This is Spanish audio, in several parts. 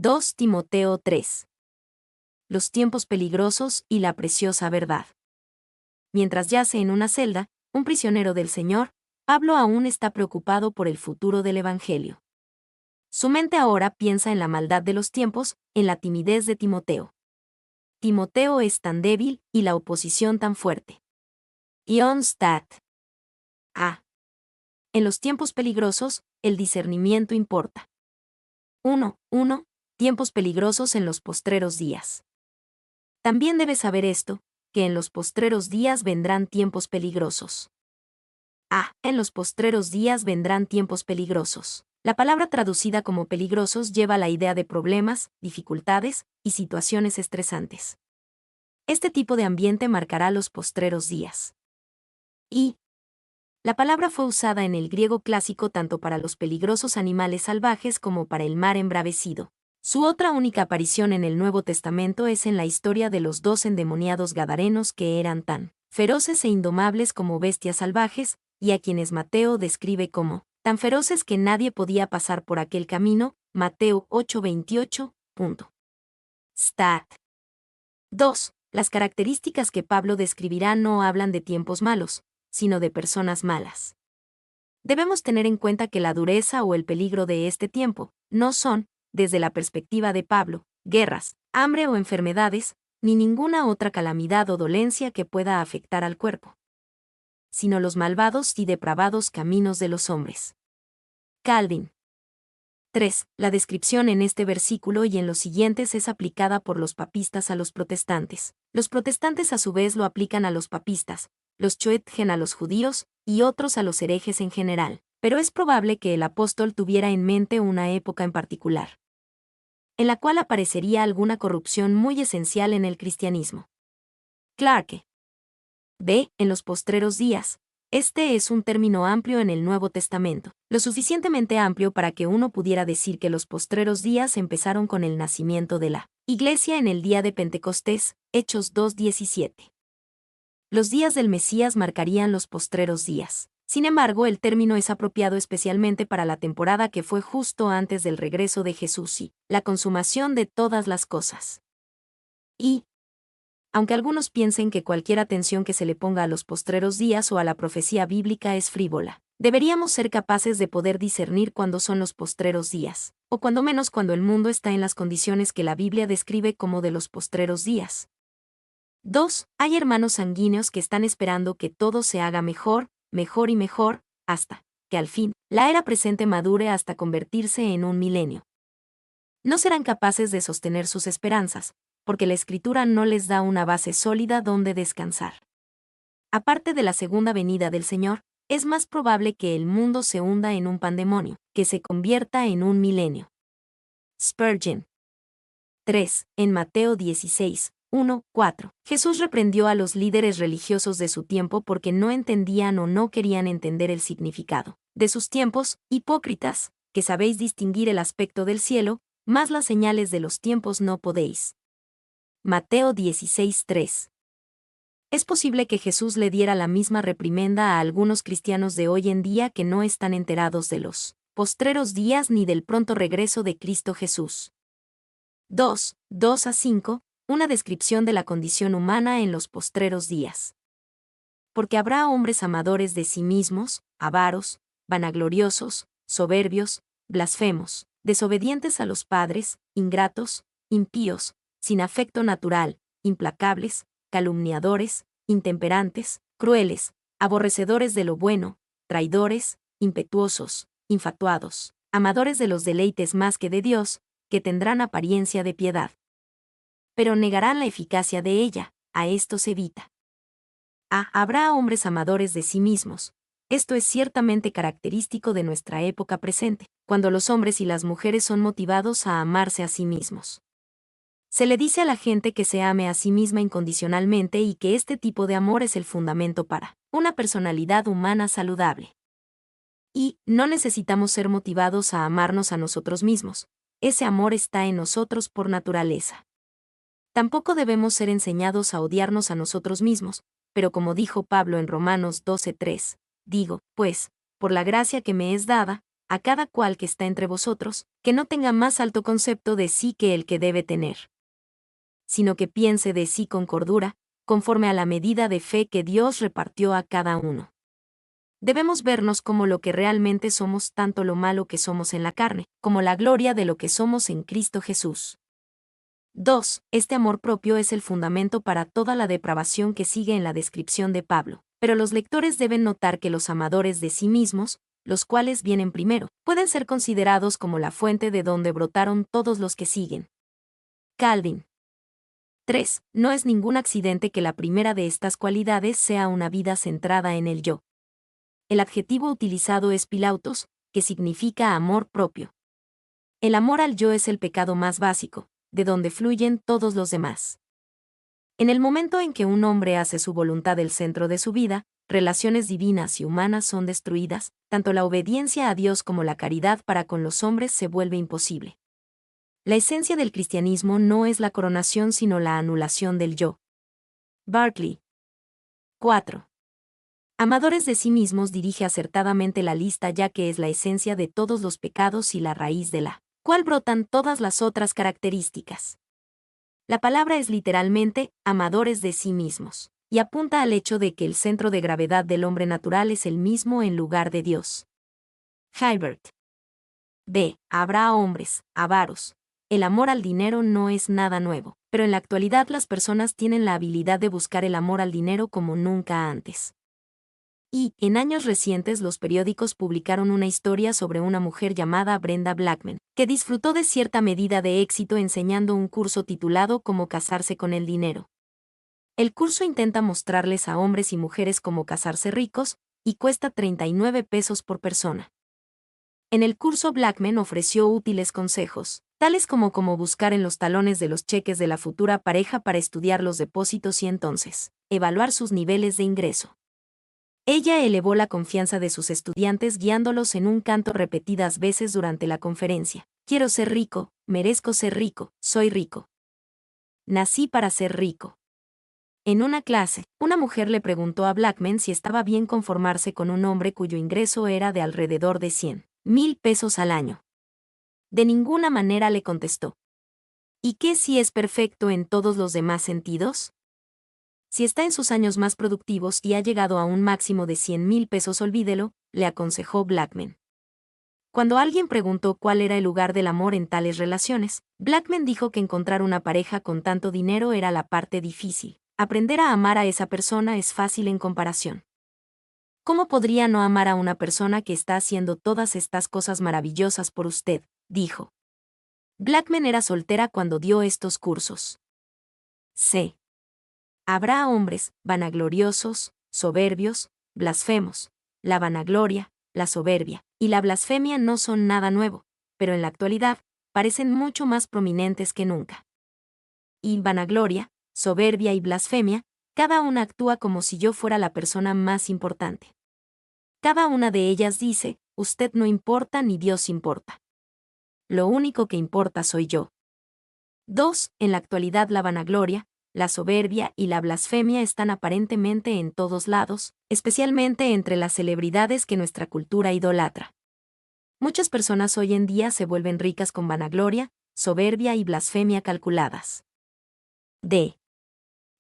2 Timoteo 3. Los tiempos peligrosos y la preciosa verdad. Mientras yace en una celda, un prisionero del Señor, Pablo aún está preocupado por el futuro del Evangelio. Su mente ahora piensa en la maldad de los tiempos, en la timidez de Timoteo. Timoteo es tan débil y la oposición tan fuerte. Ion Stat. A. En los tiempos peligrosos, el discernimiento importa. 1. Tiempos peligrosos en los postreros días. También debes saber esto, que en los postreros días vendrán tiempos peligrosos. En los postreros días vendrán tiempos peligrosos. La palabra traducida como peligrosos lleva la idea de problemas, dificultades y situaciones estresantes. Este tipo de ambiente marcará los postreros días. La palabra fue usada en el griego clásico tanto para los peligrosos animales salvajes como para el mar embravecido. Su otra única aparición en el Nuevo Testamento es en la historia de los 2 endemoniados gadarenos que eran tan feroces e indomables como bestias salvajes, y a quienes Mateo describe como tan feroces que nadie podía pasar por aquel camino, Mateo 8:28. Stat. 2. Las características que Pablo describirá no hablan de tiempos malos, sino de personas malas. Debemos tener en cuenta que la dureza o el peligro de este tiempo no son, desde la perspectiva de Pablo, guerras, hambre o enfermedades, ni ninguna otra calamidad o dolencia que pueda afectar al cuerpo, sino los malvados y depravados caminos de los hombres. Calvin. 3. La descripción en este versículo y en los siguientes es aplicada por los papistas a los protestantes. Los protestantes a su vez lo aplican a los papistas, los choetgen a los judíos, y otros a los herejes en general, pero es probable que el apóstol tuviera en mente una época en particular, en la cual aparecería alguna corrupción muy esencial en el cristianismo. Clarke. B. En los postreros días. Este es un término amplio en el Nuevo Testamento, lo suficientemente amplio para que uno pudiera decir que los postreros días empezaron con el nacimiento de la Iglesia en el día de Pentecostés, Hechos 2:17. Los días del Mesías marcarían los postreros días. Sin embargo, el término es apropiado especialmente para la temporada que fue justo antes del regreso de Jesús y la consumación de todas las cosas. Aunque algunos piensen que cualquier atención que se le ponga a los postreros días o a la profecía bíblica es frívola, deberíamos ser capaces de poder discernir cuándo son los postreros días, o cuando menos cuando el mundo está en las condiciones que la Biblia describe como de los postreros días. 2. Hay hermanos sanguíneos que están esperando que todo se haga mejor, mejor y mejor, hasta que al fin, la era presente madure hasta convertirse en un milenio. No serán capaces de sostener sus esperanzas, porque la Escritura no les da una base sólida donde descansar. Aparte de la segunda venida del Señor, es más probable que el mundo se hunda en un pandemonio, que se convierta en un milenio. Spurgeon. 3. En Mateo 16:1-4. Jesús reprendió a los líderes religiosos de su tiempo porque no entendían o no querían entender el significado de sus tiempos, hipócritas, que sabéis distinguir el aspecto del cielo, mas las señales de los tiempos no podéis. Mateo 16:3. Es posible que Jesús le diera la misma reprimenda a algunos cristianos de hoy en día que no están enterados de los postreros días ni del pronto regreso de Cristo Jesús. 2:2-5. Una descripción de la condición humana en los postreros días. Porque habrá hombres amadores de sí mismos, avaros, vanagloriosos, soberbios, blasfemos, desobedientes a los padres, ingratos, impíos, sin afecto natural, implacables, calumniadores, intemperantes, crueles, aborrecedores de lo bueno, traidores, impetuosos, infatuados, amadores de los deleites más que de Dios, que tendrán apariencia de piedad, pero negarán la eficacia de ella. A estos evita. Habrá hombres amadores de sí mismos. Esto es ciertamente característico de nuestra época presente, cuando los hombres y las mujeres son motivados a amarse a sí mismos. Se le dice a la gente que se ame a sí misma incondicionalmente y que este tipo de amor es el fundamento para una personalidad humana saludable. No necesitamos ser motivados a amarnos a nosotros mismos. Ese amor está en nosotros por naturaleza. Tampoco debemos ser enseñados a odiarnos a nosotros mismos, pero como dijo Pablo en Romanos 12:3, digo, pues, por la gracia que me es dada, a cada cual que está entre vosotros, que no tenga más alto concepto de sí que el que debe tener, sino que piense de sí con cordura, conforme a la medida de fe que Dios repartió a cada uno. Debemos vernos como lo que realmente somos, tanto lo malo que somos en la carne, como la gloria de lo que somos en Cristo Jesús. 2. Este amor propio es el fundamento para toda la depravación que sigue en la descripción de Pablo, pero los lectores deben notar que los amadores de sí mismos, los cuales vienen primero, pueden ser considerados como la fuente de donde brotaron todos los que siguen. Calvin. 3. No es ningún accidente que la primera de estas cualidades sea una vida centrada en el yo. El adjetivo utilizado es pilautos, que significa amor propio. El amor al yo es el pecado más básico, de donde fluyen todos los demás. En el momento en que un hombre hace su voluntad el centro de su vida, relaciones divinas y humanas son destruidas, tanto la obediencia a Dios como la caridad para con los hombres se vuelve imposible. La esencia del cristianismo no es la coronación sino la anulación del yo. Barclay. 4. Amadores de sí mismos dirige acertadamente la lista ya que es la esencia de todos los pecados y la raíz de la cual brotan todas las otras características. La palabra es literalmente amadores de sí mismos, y apunta al hecho de que el centro de gravedad del hombre natural es el mismo en lugar de Dios. Hilbert. B. Habrá hombres, avaros. El amor al dinero no es nada nuevo, pero en la actualidad las personas tienen la habilidad de buscar el amor al dinero como nunca antes. Y, en años recientes los periódicos publicaron una historia sobre una mujer llamada Brenda Blackman, que disfrutó de cierta medida de éxito enseñando un curso titulado Cómo casarse con el dinero. El curso intenta mostrarles a hombres y mujeres cómo casarse ricos, y cuesta 39 pesos por persona. En el curso Blackman ofreció útiles consejos, tales como cómo buscar en los talones de los cheques de la futura pareja para estudiar los depósitos y entonces, evaluar sus niveles de ingreso. Ella elevó la confianza de sus estudiantes guiándolos en un canto repetidas veces durante la conferencia. Quiero ser rico, merezco ser rico, soy rico. Nací para ser rico. En una clase, una mujer le preguntó a Blackman si estaba bien conformarse con un hombre cuyo ingreso era de alrededor de 100,000 pesos al año. De ninguna manera le contestó. ¿Y qué si es perfecto en todos los demás sentidos? Si está en sus años más productivos y ha llegado a un máximo de 100,000 pesos, olvídelo, le aconsejó Blackman. Cuando alguien preguntó cuál era el lugar del amor en tales relaciones, Blackman dijo que encontrar una pareja con tanto dinero era la parte difícil. Aprender a amar a esa persona es fácil en comparación. ¿Cómo podría no amar a una persona que está haciendo todas estas cosas maravillosas por usted?, dijo. Blackman era soltera cuando dio estos cursos. C. Habrá hombres vanagloriosos, soberbios, blasfemos. La vanagloria, la soberbia y la blasfemia no son nada nuevo, pero en la actualidad parecen mucho más prominentes que nunca. Y vanagloria, soberbia y blasfemia, cada una actúa como si yo fuera la persona más importante. Cada una de ellas dice, usted no importa ni Dios importa. Lo único que importa soy yo. 2. En la actualidad la vanagloria, la soberbia y la blasfemia están aparentemente en todos lados, especialmente entre las celebridades que nuestra cultura idolatra. Muchas personas hoy en día se vuelven ricas con vanagloria, soberbia y blasfemia calculadas. D.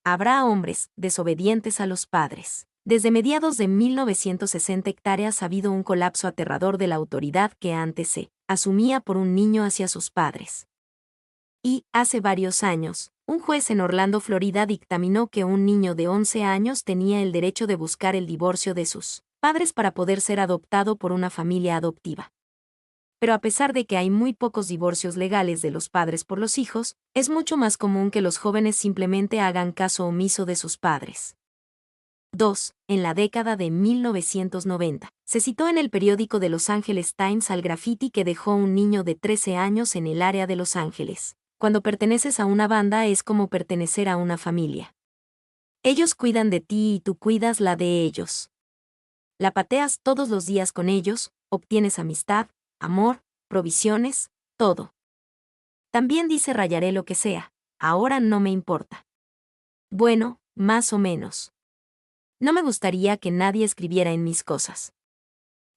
Habrá hombres desobedientes a los padres. Desde mediados de 1960 hectáreas ha habido un colapso aterrador de la autoridad que antes se asumía por un niño hacia sus padres. Y, hace varios años, un juez en Orlando, Florida, dictaminó que un niño de 11 años tenía el derecho de buscar el divorcio de sus padres para poder ser adoptado por una familia adoptiva. Pero a pesar de que hay muy pocos divorcios legales de los padres por los hijos, es mucho más común que los jóvenes simplemente hagan caso omiso de sus padres. 2. En la década de 1990, se citó en el periódico de Los Angeles Times al graffiti que dejó un niño de 13 años en el área de Los Ángeles. Cuando perteneces a una banda es como pertenecer a una familia. Ellos cuidan de ti y tú cuidas la de ellos. La pateas todos los días con ellos, obtienes amistad, amor, provisiones, todo. También dice rayaré lo que sea, ahora no me importa. Bueno, más o menos. No me gustaría que nadie escribiera en mis cosas.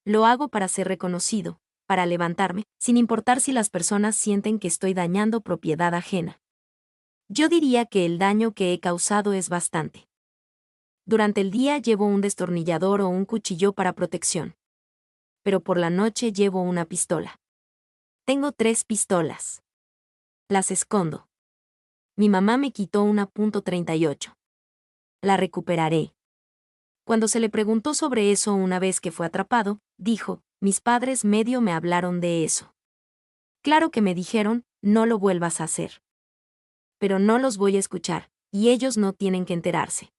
Lo hago para ser reconocido, para levantarme, sin importar si las personas sienten que estoy dañando propiedad ajena. Yo diría que el daño que he causado es bastante. Durante el día llevo un destornillador o un cuchillo para protección. Pero por la noche llevo una pistola. Tengo 3 pistolas. Las escondo. Mi mamá me quitó una .38. La recuperaré. Cuando se le preguntó sobre eso una vez que fue atrapado, dijo, mis padres medio me hablaron de eso. Claro que me dijeron, no lo vuelvas a hacer. Pero no los voy a escuchar, y ellos no tienen que enterarse.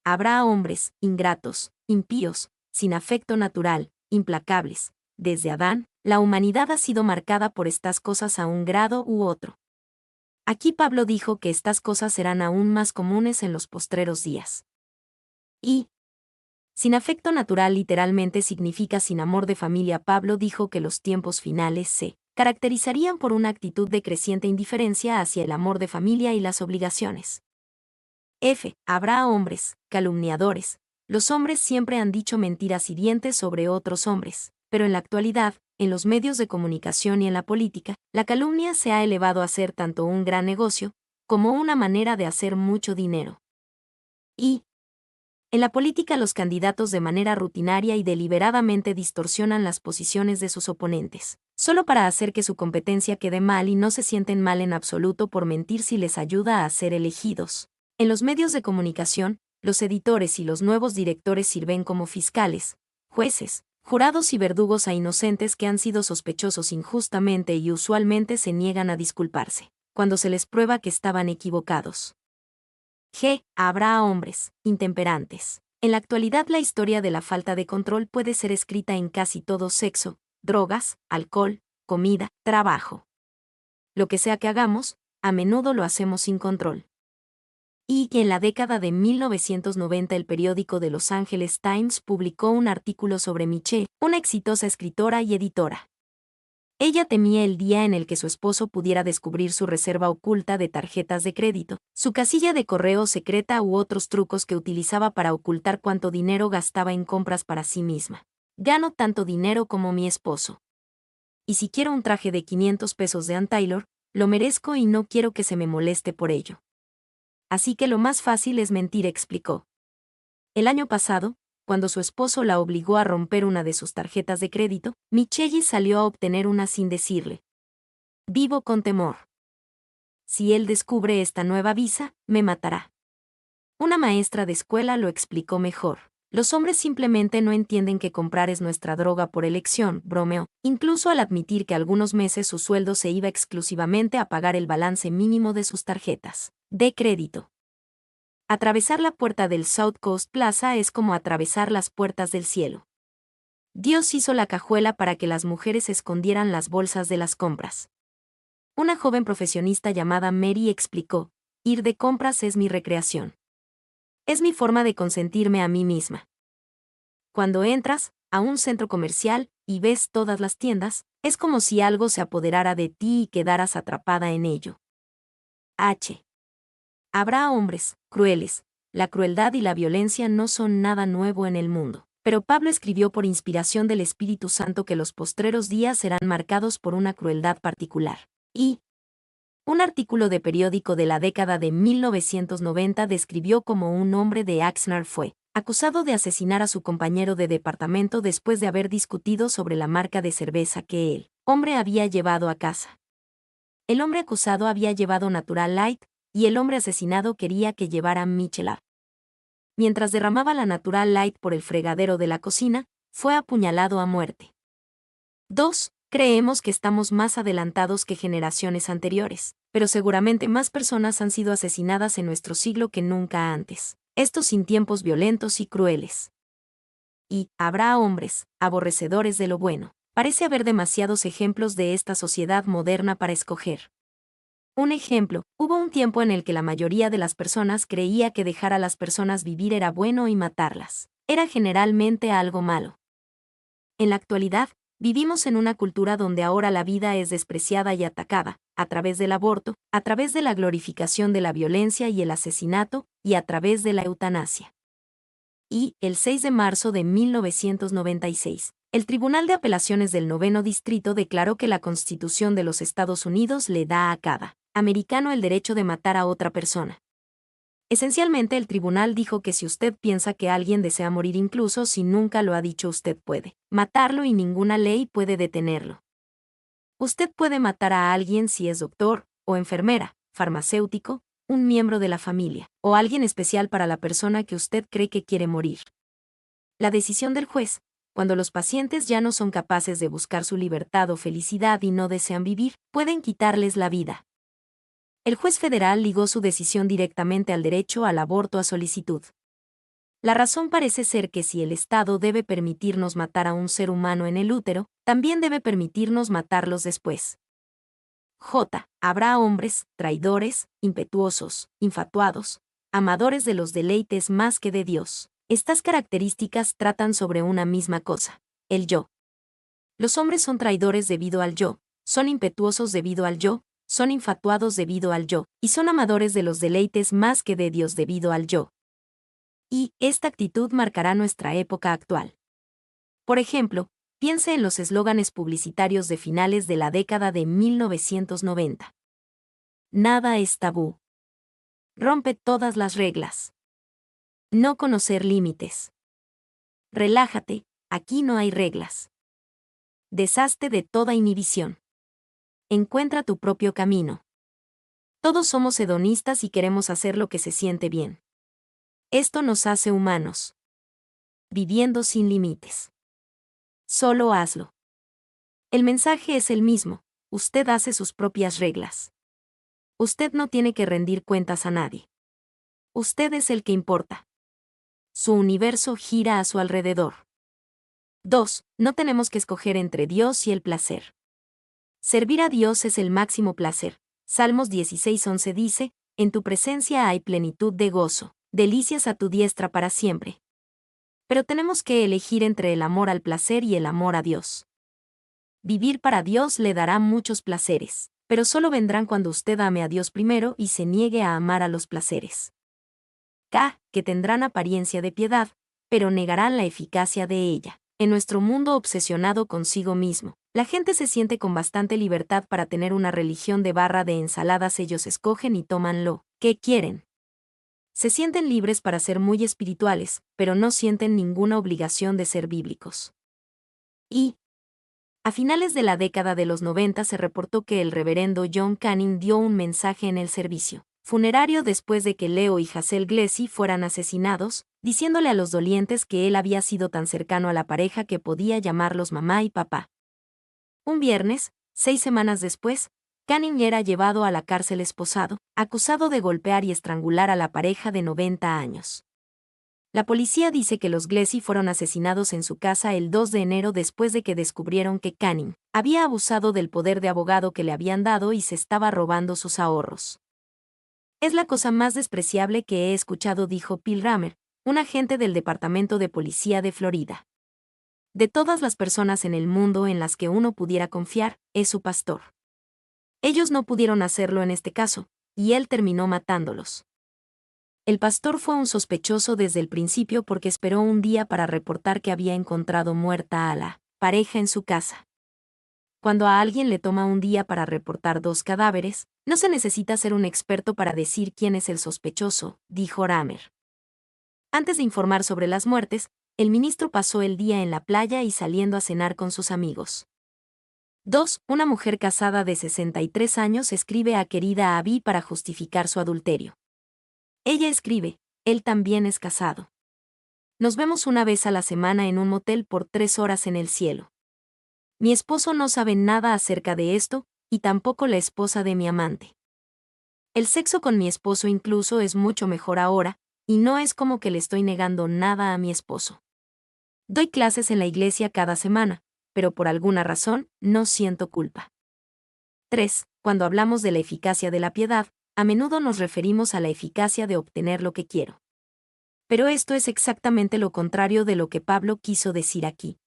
Habrá hombres, ingratos, impíos, sin afecto natural, implacables. Desde Adán, la humanidad ha sido marcada por estas cosas a un grado u otro. Aquí Pablo dijo que estas cosas serán aún más comunes en los postreros días. Y sin afecto natural literalmente significa sin amor de familia. Pablo dijo que los tiempos finales se caracterizarían por una actitud de creciente indiferencia hacia el amor de familia y las obligaciones. Habrá hombres, calumniadores. Los hombres siempre han dicho mentiras hirientes sobre otros hombres, pero en la actualidad, en los medios de comunicación y en la política, la calumnia se ha elevado a ser tanto un gran negocio, como una manera de hacer mucho dinero. Y en la política los candidatos de manera rutinaria y deliberadamente distorsionan las posiciones de sus oponentes, solo para hacer que su competencia quede mal y no se sienten mal en absoluto por mentir si les ayuda a ser elegidos. En los medios de comunicación, los editores y los nuevos directores sirven como fiscales, jueces, jurados y verdugos a inocentes que han sido sospechosos injustamente y usualmente se niegan a disculparse, cuando se les prueba que estaban equivocados. Habrá hombres, intemperantes. En la actualidad la historia de la falta de control puede ser escrita en casi todo: sexo, drogas, alcohol, comida, trabajo. Lo que sea que hagamos, a menudo lo hacemos sin control. Y en la década de 1990 el periódico The Los Angeles Times publicó un artículo sobre Michelle, una exitosa escritora y editora. Ella temía el día en el que su esposo pudiera descubrir su reserva oculta de tarjetas de crédito, su casilla de correo secreta u otros trucos que utilizaba para ocultar cuánto dinero gastaba en compras para sí misma. Gano tanto dinero como mi esposo. Y si quiero un traje de $500 de Ann Taylor, lo merezco y no quiero que se me moleste por ello. Así que lo más fácil es mentir, explicó. El año pasado, cuando su esposo la obligó a romper una de sus tarjetas de crédito, Michelle salió a obtener una sin decirle. Vivo con temor. Si él descubre esta nueva visa, me matará. Una maestra de escuela lo explicó mejor. Los hombres simplemente no entienden que comprar es nuestra droga por elección, bromeó, incluso al admitir que algunos meses su sueldo se iba exclusivamente a pagar el balance mínimo de sus tarjetas de crédito. Atravesar la puerta del South Coast Plaza es como atravesar las puertas del cielo. Dios hizo la cajuela para que las mujeres escondieran las bolsas de las compras. Una joven profesionista llamada Mary explicó, ir de compras es mi recreación. Es mi forma de consentirme a mí misma. Cuando entras a un centro comercial y ves todas las tiendas, es como si algo se apoderara de ti y quedaras atrapada en ello. Habrá hombres crueles. La crueldad y la violencia no son nada nuevo en el mundo. Pero Pablo escribió por inspiración del Espíritu Santo que los postreros días serán marcados por una crueldad particular. Y un artículo de periódico de la década de 1990 describió cómo un hombre de Oxnard fue acusado de asesinar a su compañero de departamento después de haber discutido sobre la marca de cerveza que el hombre había llevado a casa. El hombre acusado había llevado Natural Light, y el hombre asesinado quería que llevara Michelada. Mientras derramaba la Natural Light por el fregadero de la cocina, fue apuñalado a muerte. 2. Creemos que estamos más adelantados que generaciones anteriores, pero seguramente más personas han sido asesinadas en nuestro siglo que nunca antes. Esto sin tiempos violentos y crueles. Y habrá hombres, aborrecedores de lo bueno. Parece haber demasiados ejemplos de esta sociedad moderna para escoger. Un ejemplo, hubo un tiempo en el que la mayoría de las personas creía que dejar a las personas vivir era bueno y matarlas era generalmente algo malo. En la actualidad, vivimos en una cultura donde ahora la vida es despreciada y atacada, a través del aborto, a través de la glorificación de la violencia y el asesinato, y a través de la eutanasia. Y, el 6 de marzo de 1996, El Tribunal de Apelaciones del Noveno Distrito declaró que la Constitución de los Estados Unidos le da a cada americano el derecho de matar a otra persona. Esencialmente, el tribunal dijo que si usted piensa que alguien desea morir incluso si nunca lo ha dicho, usted puede matarlo y ninguna ley puede detenerlo. Usted puede matar a alguien si es doctor o enfermera, farmacéutico, un miembro de la familia, o alguien especial para la persona que usted cree que quiere morir. La decisión del juez, cuando los pacientes ya no son capaces de buscar su libertad o felicidad y no desean vivir, pueden quitarles la vida. El juez federal ligó su decisión directamente al derecho al aborto a solicitud. La razón parece ser que si el Estado debe permitirnos matar a un ser humano en el útero, también debe permitirnos matarlos después. Habrá hombres, traidores, impetuosos, infatuados, amadores de los deleites más que de Dios. Estas características tratan sobre una misma cosa, el yo. Los hombres son traidores debido al yo, son impetuosos debido al yo, son infatuados debido al yo, y son amadores de los deleites más que de Dios debido al yo. Y esta actitud marcará nuestra época actual. Por ejemplo, piense en los eslóganes publicitarios de finales de la década de 1990. Nada es tabú. Rompe todas las reglas. No conocer límites. Relájate, aquí no hay reglas. Deshazte de toda inhibición. Encuentra tu propio camino. Todos somos hedonistas y queremos hacer lo que se siente bien. Esto nos hace humanos. Viviendo sin límites. Solo hazlo. El mensaje es el mismo, usted hace sus propias reglas. Usted no tiene que rendir cuentas a nadie. Usted es el que importa. Su universo gira a su alrededor. 2. No tenemos que escoger entre Dios y el placer. Servir a Dios es el máximo placer. Salmos 16:11 dice, en tu presencia hay plenitud de gozo, delicias a tu diestra para siempre. Pero tenemos que elegir entre el amor al placer y el amor a Dios. Vivir para Dios le dará muchos placeres, pero solo vendrán cuando usted ame a Dios primero y se niegue a amar a los placeres. Que tendrán apariencia de piedad, pero negarán la eficacia de ella. En nuestro mundo obsesionado consigo mismo, la gente se siente con bastante libertad para tener una religión de barra de ensaladas. Ellos escogen y toman lo que quieren. Se sienten libres para ser muy espirituales, pero no sienten ninguna obligación de ser bíblicos. Y a finales de la década de los 90 se reportó que el reverendo John Canning dio un mensaje en el servicio funerario después de que Leo y Hazel Gleason fueran asesinados, diciéndole a los dolientes que él había sido tan cercano a la pareja que podía llamarlos mamá y papá. Un viernes, 6 semanas después, Canning era llevado a la cárcel esposado, acusado de golpear y estrangular a la pareja de 90 años. La policía dice que los Gleason fueron asesinados en su casa el 2 de enero después de que descubrieron que Canning había abusado del poder de abogado que le habían dado y se estaba robando sus ahorros. Es la cosa más despreciable que he escuchado, dijo Phil Rammer, un agente del Departamento de Policía de Florida. De todas las personas en el mundo en las que uno pudiera confiar, es su pastor. Ellos no pudieron hacerlo en este caso, y él terminó matándolos. El pastor fue un sospechoso desde el principio porque esperó un día para reportar que había encontrado muerta a la pareja en su casa. Cuando a alguien le toma un día para reportar 2 cadáveres, no se necesita ser un experto para decir quién es el sospechoso, dijo Rammer. Antes de informar sobre las muertes, el ministro pasó el día en la playa y saliendo a cenar con sus amigos. 2. Una mujer casada de 63 años escribe a querida Abby para justificar su adulterio. Ella escribe, él también es casado. Nos vemos una vez a la semana en un motel por 3 horas en el cielo. Mi esposo no sabe nada acerca de esto, y tampoco la esposa de mi amante. El sexo con mi esposo incluso es mucho mejor ahora, y no es como que le estoy negando nada a mi esposo. Doy clases en la iglesia cada semana, pero por alguna razón no siento culpa. 3. Cuando hablamos de la eficacia de la piedad, a menudo nos referimos a la eficacia de obtener lo que quiero. Pero esto es exactamente lo contrario de lo que Pablo quiso decir aquí.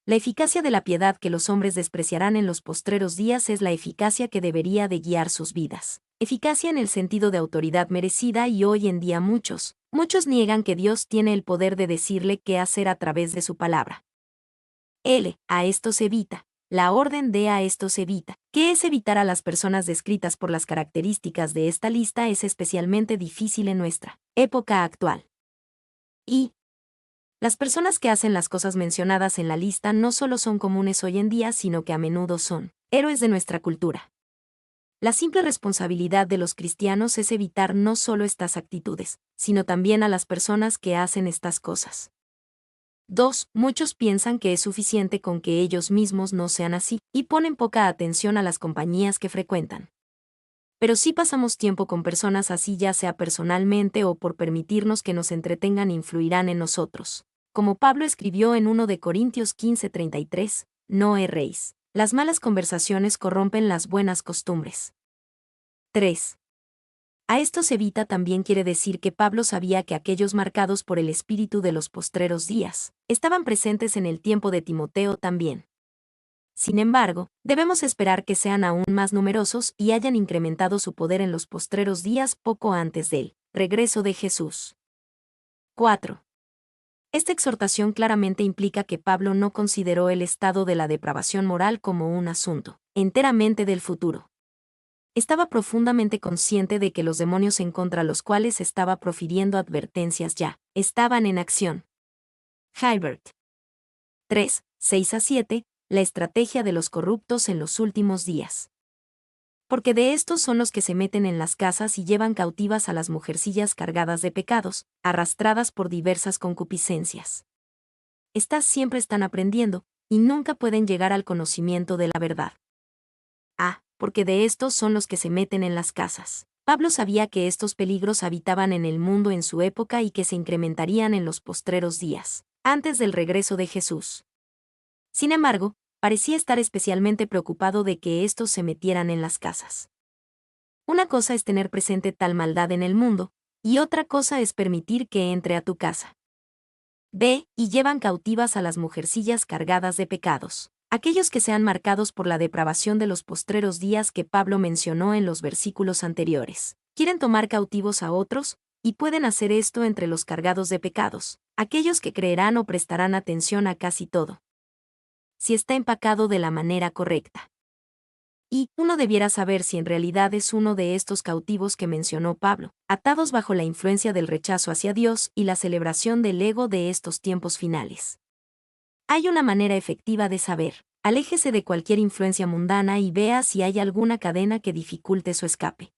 La eficacia de la piedad que los hombres despreciarán en los postreros días es la eficacia que debería de guiar sus vidas. Eficacia en el sentido de autoridad merecida, y hoy en día muchos niegan que Dios tiene el poder de decirle qué hacer a través de su palabra. A esto se evita. La orden de a esto se evita, que es evitar a las personas descritas por las características de esta lista, es especialmente difícil en nuestra época actual. Y las personas que hacen las cosas mencionadas en la lista no solo son comunes hoy en día, sino que a menudo son héroes de nuestra cultura. La simple responsabilidad de los cristianos es evitar no solo estas actitudes, sino también a las personas que hacen estas cosas. 2. Muchos piensan que es suficiente con que ellos mismos no sean así, y ponen poca atención a las compañías que frecuentan. Pero si pasamos tiempo con personas así, ya sea personalmente o por permitirnos que nos entretengan, influirán en nosotros. Como Pablo escribió en 1 de Corintios 15:33, no erréis. Las malas conversaciones corrompen las buenas costumbres. 3. A esto se evita también quiere decir que Pablo sabía que aquellos marcados por el espíritu de los postreros días estaban presentes en el tiempo de Timoteo también. Sin embargo, debemos esperar que sean aún más numerosos y hayan incrementado su poder en los postreros días poco antes del regreso de Jesús. 4. Esta exhortación claramente implica que Pablo no consideró el estado de la depravación moral como un asunto enteramente del futuro. Estaba profundamente consciente de que los demonios en contra los cuales estaba profiriendo advertencias ya estaban en acción. Hilbert. 3, 6-7, la estrategia de los corruptos en los últimos días. Porque de estos son los que se meten en las casas y llevan cautivas a las mujercillas cargadas de pecados, arrastradas por diversas concupiscencias. Estas siempre están aprendiendo, y nunca pueden llegar al conocimiento de la verdad. Porque de estos son los que se meten en las casas. Pablo sabía que estos peligros habitaban en el mundo en su época y que se incrementarían en los postreros días, antes del regreso de Jesús. Sin embargo, parecía estar especialmente preocupado de que estos se metieran en las casas. Una cosa es tener presente tal maldad en el mundo, y otra cosa es permitir que entre a tu casa. Y llevan cautivas a las mujercillas cargadas de pecados. Aquellos que sean marcados por la depravación de los postreros días que Pablo mencionó en los versículos anteriores, quieren tomar cautivos a otros, y pueden hacer esto entre los cargados de pecados, aquellos que creerán o prestarán atención a casi todo, si está empacado de la manera correcta. Y uno debiera saber si en realidad es uno de estos cautivos que mencionó Pablo, atados bajo la influencia del rechazo hacia Dios y la celebración del ego de estos tiempos finales. Hay una manera efectiva de saber. Aléjese de cualquier influencia mundana y vea si hay alguna cadena que dificulte su escape.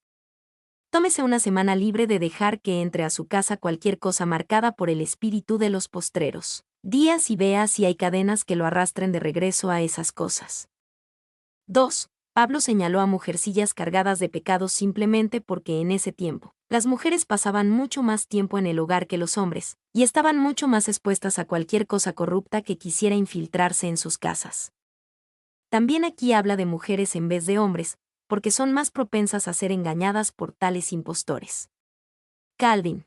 Tómese una semana libre de dejar que entre a su casa cualquier cosa marcada por el espíritu de los postreros días y vea si hay cadenas que lo arrastren de regreso a esas cosas. 2. Pablo señaló a mujercillas cargadas de pecados simplemente porque en ese tiempo las mujeres pasaban mucho más tiempo en el hogar que los hombres, y estaban mucho más expuestas a cualquier cosa corrupta que quisiera infiltrarse en sus casas. También aquí habla de mujeres en vez de hombres, porque son más propensas a ser engañadas por tales impostores. Calvin.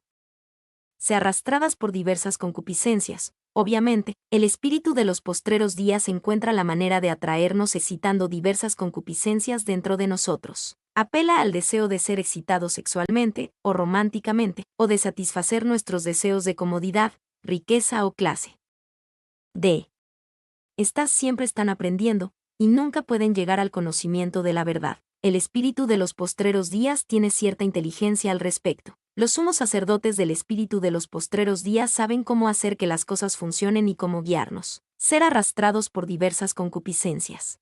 Se arrastradas por diversas concupiscencias. Obviamente, el espíritu de los postreros días encuentra la manera de atraernos excitando diversas concupiscencias dentro de nosotros. Apela al deseo de ser excitados sexualmente, o románticamente, o de satisfacer nuestros deseos de comodidad, riqueza o clase. Estas siempre están aprendiendo, y nunca pueden llegar al conocimiento de la verdad. El espíritu de los postreros días tiene cierta inteligencia al respecto. Los sumos sacerdotes del espíritu de los postreros días saben cómo hacer que las cosas funcionen y cómo guiarnos, ser arrastrados por diversas concupiscencias.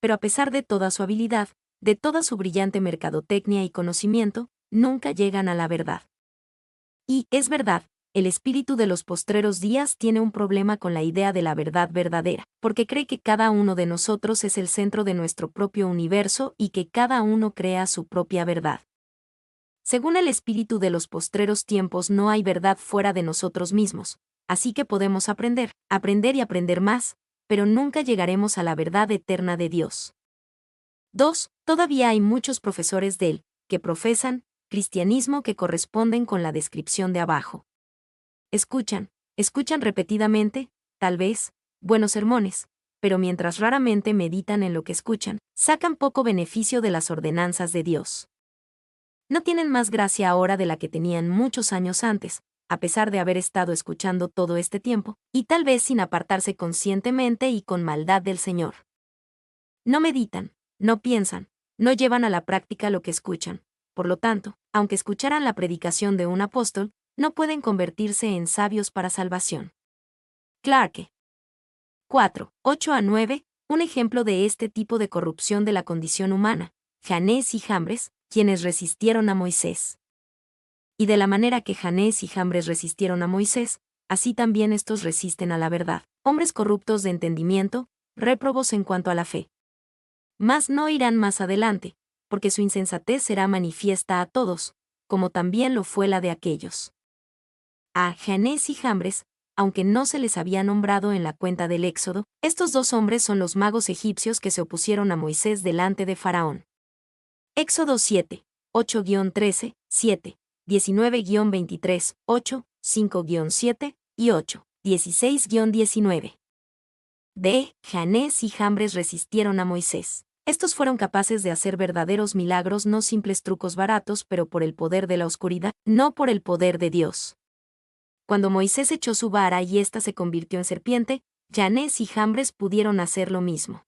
Pero a pesar de toda su habilidad, de toda su brillante mercadotecnia y conocimiento, nunca llegan a la verdad. Y, es verdad, el espíritu de los postreros días tiene un problema con la idea de la verdad verdadera, porque cree que cada uno de nosotros es el centro de nuestro propio universo y que cada uno crea su propia verdad. Según el espíritu de los postreros tiempos, no hay verdad fuera de nosotros mismos, así que podemos aprender y aprender más, pero nunca llegaremos a la verdad eterna de Dios. 2. Todavía hay muchos profesores del que profesan cristianismo que corresponden con la descripción de abajo. Escuchan repetidamente, tal vez, buenos sermones, pero mientras raramente meditan en lo que escuchan, sacan poco beneficio de las ordenanzas de Dios. No tienen más gracia ahora de la que tenían muchos años antes, a pesar de haber estado escuchando todo este tiempo, y tal vez sin apartarse conscientemente y con maldad del Señor. No meditan, no piensan, no llevan a la práctica lo que escuchan. Por lo tanto, aunque escucharan la predicación de un apóstol, no pueden convertirse en sabios para salvación. Clarke. 4. 8 a 9. Un ejemplo de este tipo de corrupción de la condición humana, Janés y Jambres, quienes resistieron a Moisés. Y de la manera que Janés y Jambres resistieron a Moisés, así también estos resisten a la verdad, hombres corruptos de entendimiento, réprobos en cuanto a la fe. Mas no irán más adelante, porque su insensatez será manifiesta a todos, como también lo fue la de aquellos. A Janés y Jambres, aunque no se les había nombrado en la cuenta del Éxodo, estos dos hombres son los magos egipcios que se opusieron a Moisés delante de Faraón. Éxodo 7, 8-13, 7, 19-23, 8, 5-7 y 8, 16-19. D. Janés y Jambres resistieron a Moisés. Estos fueron capaces de hacer verdaderos milagros, no simples trucos baratos, pero por el poder de la oscuridad, no por el poder de Dios. Cuando Moisés echó su vara y ésta se convirtió en serpiente, Janés y Jambres pudieron hacer lo mismo.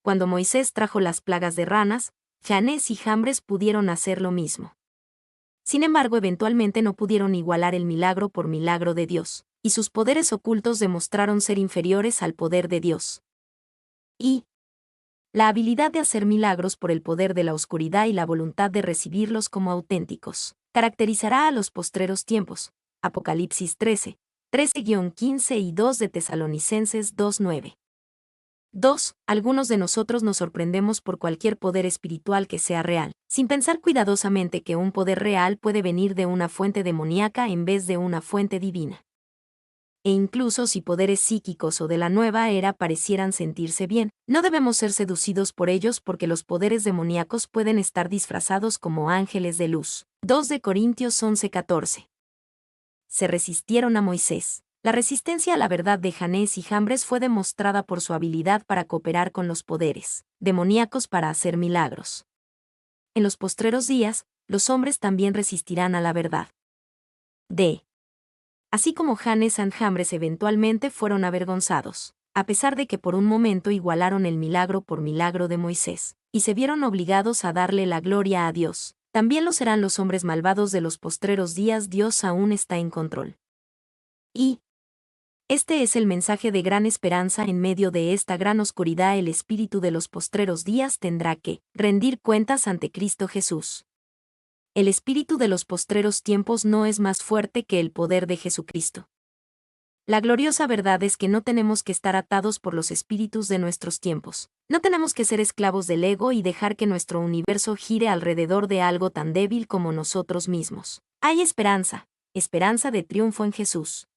Cuando Moisés trajo las plagas de ranas, Janés y Jambres pudieron hacer lo mismo. Sin embargo, eventualmente no pudieron igualar el milagro por milagro de Dios, y sus poderes ocultos demostraron ser inferiores al poder de Dios. Y la habilidad de hacer milagros por el poder de la oscuridad y la voluntad de recibirlos como auténticos caracterizará a los postreros tiempos. Apocalipsis 13, 13-15 y 2 de Tesalonicenses 2:9. 2. Algunos de nosotros nos sorprendemos por cualquier poder espiritual que sea real, sin pensar cuidadosamente que un poder real puede venir de una fuente demoníaca en vez de una fuente divina. E incluso si poderes psíquicos o de la nueva era parecieran sentirse bien, no debemos ser seducidos por ellos porque los poderes demoníacos pueden estar disfrazados como ángeles de luz. 2 de Corintios 11:14. Se resistieron a Moisés. La resistencia a la verdad de Janés y Jambres fue demostrada por su habilidad para cooperar con los poderes demoníacos para hacer milagros. En los postreros días, los hombres también resistirán a la verdad. D. Así como Janés y Jambres eventualmente fueron avergonzados, a pesar de que por un momento igualaron el milagro por milagro de Moisés, y se vieron obligados a darle la gloria a Dios, también lo serán los hombres malvados de los postreros días. Dios aún está en control. Y este es el mensaje de gran esperanza en medio de esta gran oscuridad. El espíritu de los postreros días tendrá que rendir cuentas ante Cristo Jesús. El espíritu de los postreros tiempos no es más fuerte que el poder de Jesucristo. La gloriosa verdad es que no tenemos que estar atados por los espíritus de nuestros tiempos. No tenemos que ser esclavos del ego y dejar que nuestro universo gire alrededor de algo tan débil como nosotros mismos. Hay esperanza, esperanza de triunfo en Jesús.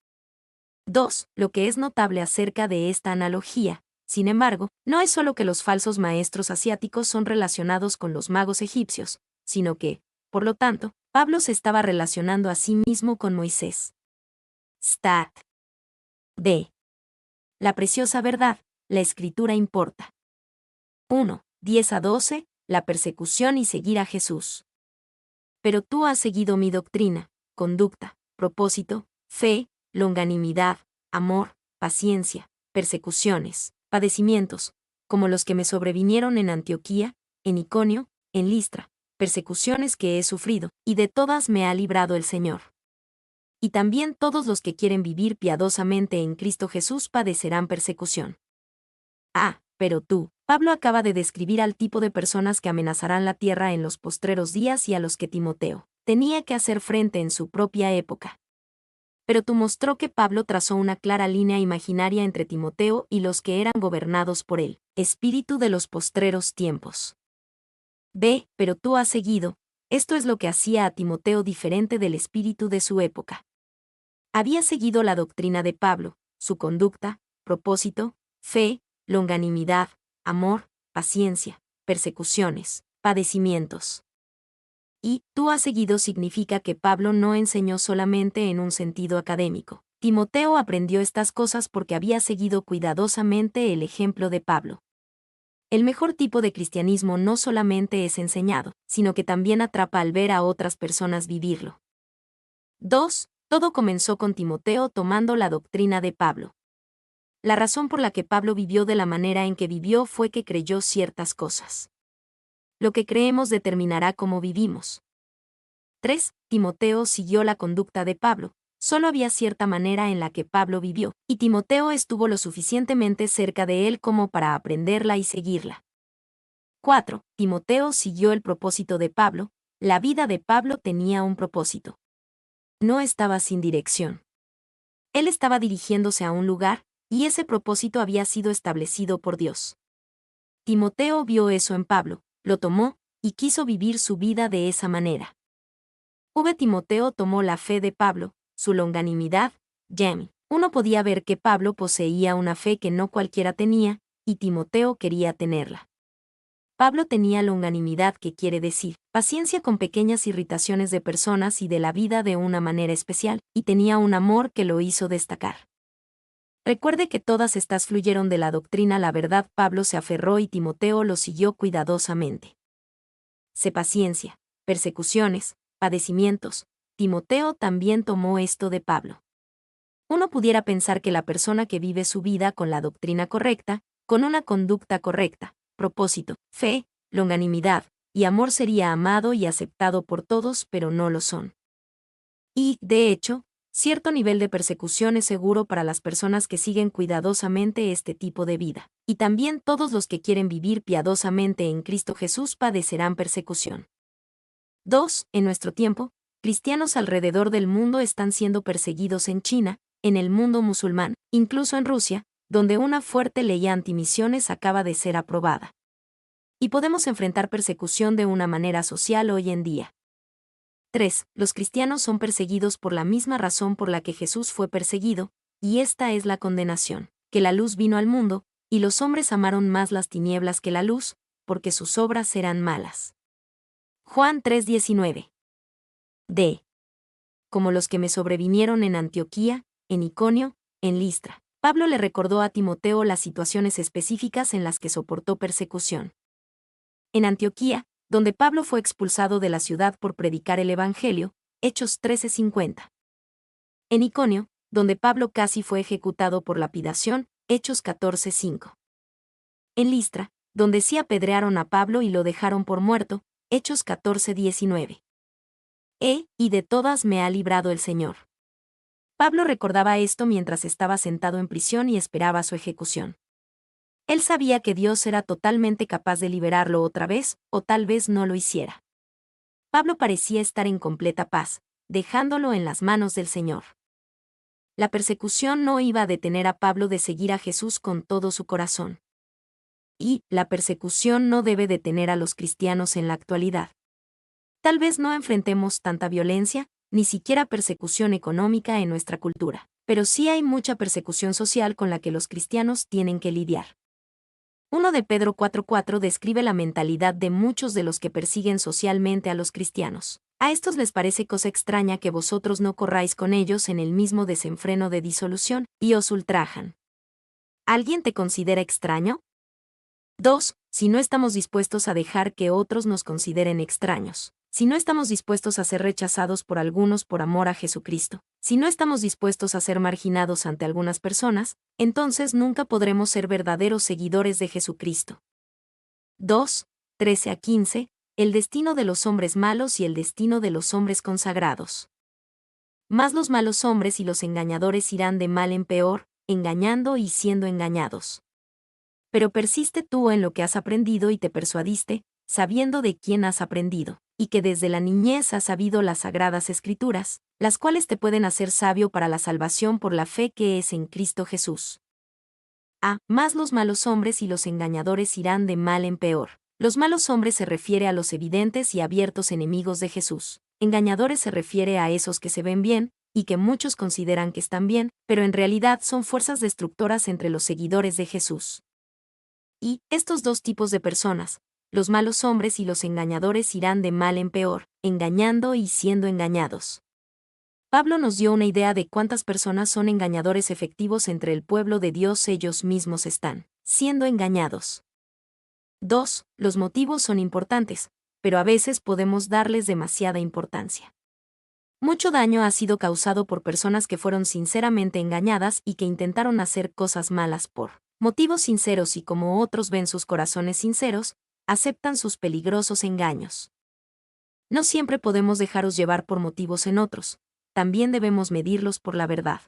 2. Lo que es notable acerca de esta analogía, sin embargo, no es solo que los falsos maestros asiáticos son relacionados con los magos egipcios, sino que, por lo tanto, Pablo se estaba relacionando a sí mismo con Moisés. Stat. D. La preciosa verdad, la escritura importa. 1. 10-12, la persecución y seguir a Jesús. Pero tú has seguido mi doctrina, conducta, propósito, fe, longanimidad, amor, paciencia, persecuciones, padecimientos, como los que me sobrevinieron en Antioquía, en Iconio, en Listra, persecuciones que he sufrido, y de todas me ha librado el Señor. Y también todos los que quieren vivir piadosamente en Cristo Jesús padecerán persecución. Pero tú, Pablo acaba de describir al tipo de personas que amenazarán la tierra en los postreros días y a los que Timoteo tenía que hacer frente en su propia época. Pero tú mostró que Pablo trazó una clara línea imaginaria entre Timoteo y los que eran gobernados por él, espíritu de los postreros tiempos. B. Pero tú has seguido, esto es lo que hacía a Timoteo diferente del espíritu de su época. Había seguido la doctrina de Pablo, su conducta, propósito, fe, longanimidad, amor, paciencia, persecuciones, padecimientos. Y tú has seguido significa que Pablo no enseñó solamente en un sentido académico. Timoteo aprendió estas cosas porque había seguido cuidadosamente el ejemplo de Pablo. El mejor tipo de cristianismo no solamente es enseñado, sino que también atrapa al ver a otras personas vivirlo. 2. Todo comenzó con Timoteo tomando la doctrina de Pablo. La razón por la que Pablo vivió de la manera en que vivió fue que creyó ciertas cosas. Lo que creemos determinará cómo vivimos. 3. Timoteo siguió la conducta de Pablo. Solo había cierta manera en la que Pablo vivió, y Timoteo estuvo lo suficientemente cerca de él como para aprenderla y seguirla. 4. Timoteo siguió el propósito de Pablo. La vida de Pablo tenía un propósito. No estaba sin dirección. Él estaba dirigiéndose a un lugar, y ese propósito había sido establecido por Dios. Timoteo vio eso en Pablo, lo tomó, y quiso vivir su vida de esa manera. Timoteo tomó la fe de Pablo, su longanimidad, Uno podía ver que Pablo poseía una fe que no cualquiera tenía, y Timoteo quería tenerla. Pablo tenía longanimidad, que quiere decir paciencia con pequeñas irritaciones de personas y de la vida de una manera especial, y tenía un amor que lo hizo destacar. Recuerde que todas estas fluyeron de la doctrina la verdad. Pablo se aferró y Timoteo lo siguió cuidadosamente. Paciencia, persecuciones, padecimientos. Timoteo también tomó esto de Pablo. Uno pudiera pensar que la persona que vive su vida con la doctrina correcta, con una conducta correcta, propósito, fe, longanimidad y amor sería amado y aceptado por todos, pero no lo son. Y, de hecho, cierto nivel de persecución es seguro para las personas que siguen cuidadosamente este tipo de vida, y también todos los que quieren vivir piadosamente en Cristo Jesús padecerán persecución. 2. En nuestro tiempo, cristianos alrededor del mundo están siendo perseguidos en China, en el mundo musulmán, incluso en Rusia, donde una fuerte ley antimisiones acaba de ser aprobada. Y podemos enfrentar persecución de una manera social hoy en día. 3. Los cristianos son perseguidos por la misma razón por la que Jesús fue perseguido, y esta es la condenación, que la luz vino al mundo, y los hombres amaron más las tinieblas que la luz, porque sus obras eran malas. Juan 3:19. D. Como los que me sobrevinieron en Antioquía, en Iconio, en Listra. Pablo le recordó a Timoteo las situaciones específicas en las que soportó persecución. En Antioquía, donde Pablo fue expulsado de la ciudad por predicar el Evangelio, Hechos 13:50. En Iconio, donde Pablo casi fue ejecutado por lapidación, Hechos 14:5. En Listra, donde sí apedrearon a Pablo y lo dejaron por muerto, Hechos 14:19. Y de todas me ha librado el Señor. Pablo recordaba esto mientras estaba sentado en prisión y esperaba su ejecución. Él sabía que Dios era totalmente capaz de liberarlo otra vez, o tal vez no lo hiciera. Pablo parecía estar en completa paz, dejándolo en las manos del Señor. La persecución no iba a detener a Pablo de seguir a Jesús con todo su corazón. Y la persecución no debe detener a los cristianos en la actualidad. Tal vez no enfrentemos tanta violencia, ni siquiera persecución económica en nuestra cultura, pero sí hay mucha persecución social con la que los cristianos tienen que lidiar. 1 de Pedro 4:4 describe la mentalidad de muchos de los que persiguen socialmente a los cristianos. A estos les parece cosa extraña que vosotros no corráis con ellos en el mismo desenfreno de disolución, y os ultrajan. ¿Alguien te considera extraño? 2. Si no estamos dispuestos a dejar que otros nos consideren extraños, si no estamos dispuestos a ser rechazados por algunos por amor a Jesucristo, si no estamos dispuestos a ser marginados ante algunas personas, entonces nunca podremos ser verdaderos seguidores de Jesucristo. 2. 13-15. El destino de los hombres malos y el destino de los hombres consagrados. Mas los malos hombres y los engañadores irán de mal en peor, engañando y siendo engañados. Pero persiste tú en lo que has aprendido y te persuadiste, sabiendo de quién has aprendido, y que desde la niñez has sabido las sagradas Escrituras, las cuales te pueden hacer sabio para la salvación por la fe que es en Cristo Jesús. Más los malos hombres y los engañadores irán de mal en peor. Los malos hombres se refiere a los evidentes y abiertos enemigos de Jesús. Engañadores se refiere a esos que se ven bien, y que muchos consideran que están bien, pero en realidad son fuerzas destructoras entre los seguidores de Jesús. Y estos dos tipos de personas, los malos hombres y los engañadores irán de mal en peor, engañando y siendo engañados. Pablo nos dio una idea de cuántas personas son engañadores efectivos entre el pueblo de Dios. Ellos mismos están siendo engañados. 2. Los motivos son importantes, pero a veces podemos darles demasiada importancia. Mucho daño ha sido causado por personas que fueron sinceramente engañadas y que intentaron hacer cosas malas por motivos sinceros y como otros ven sus corazones sinceros, aceptan sus peligrosos engaños. No siempre podemos dejaros llevar por motivos en otros, también debemos medirlos por la verdad.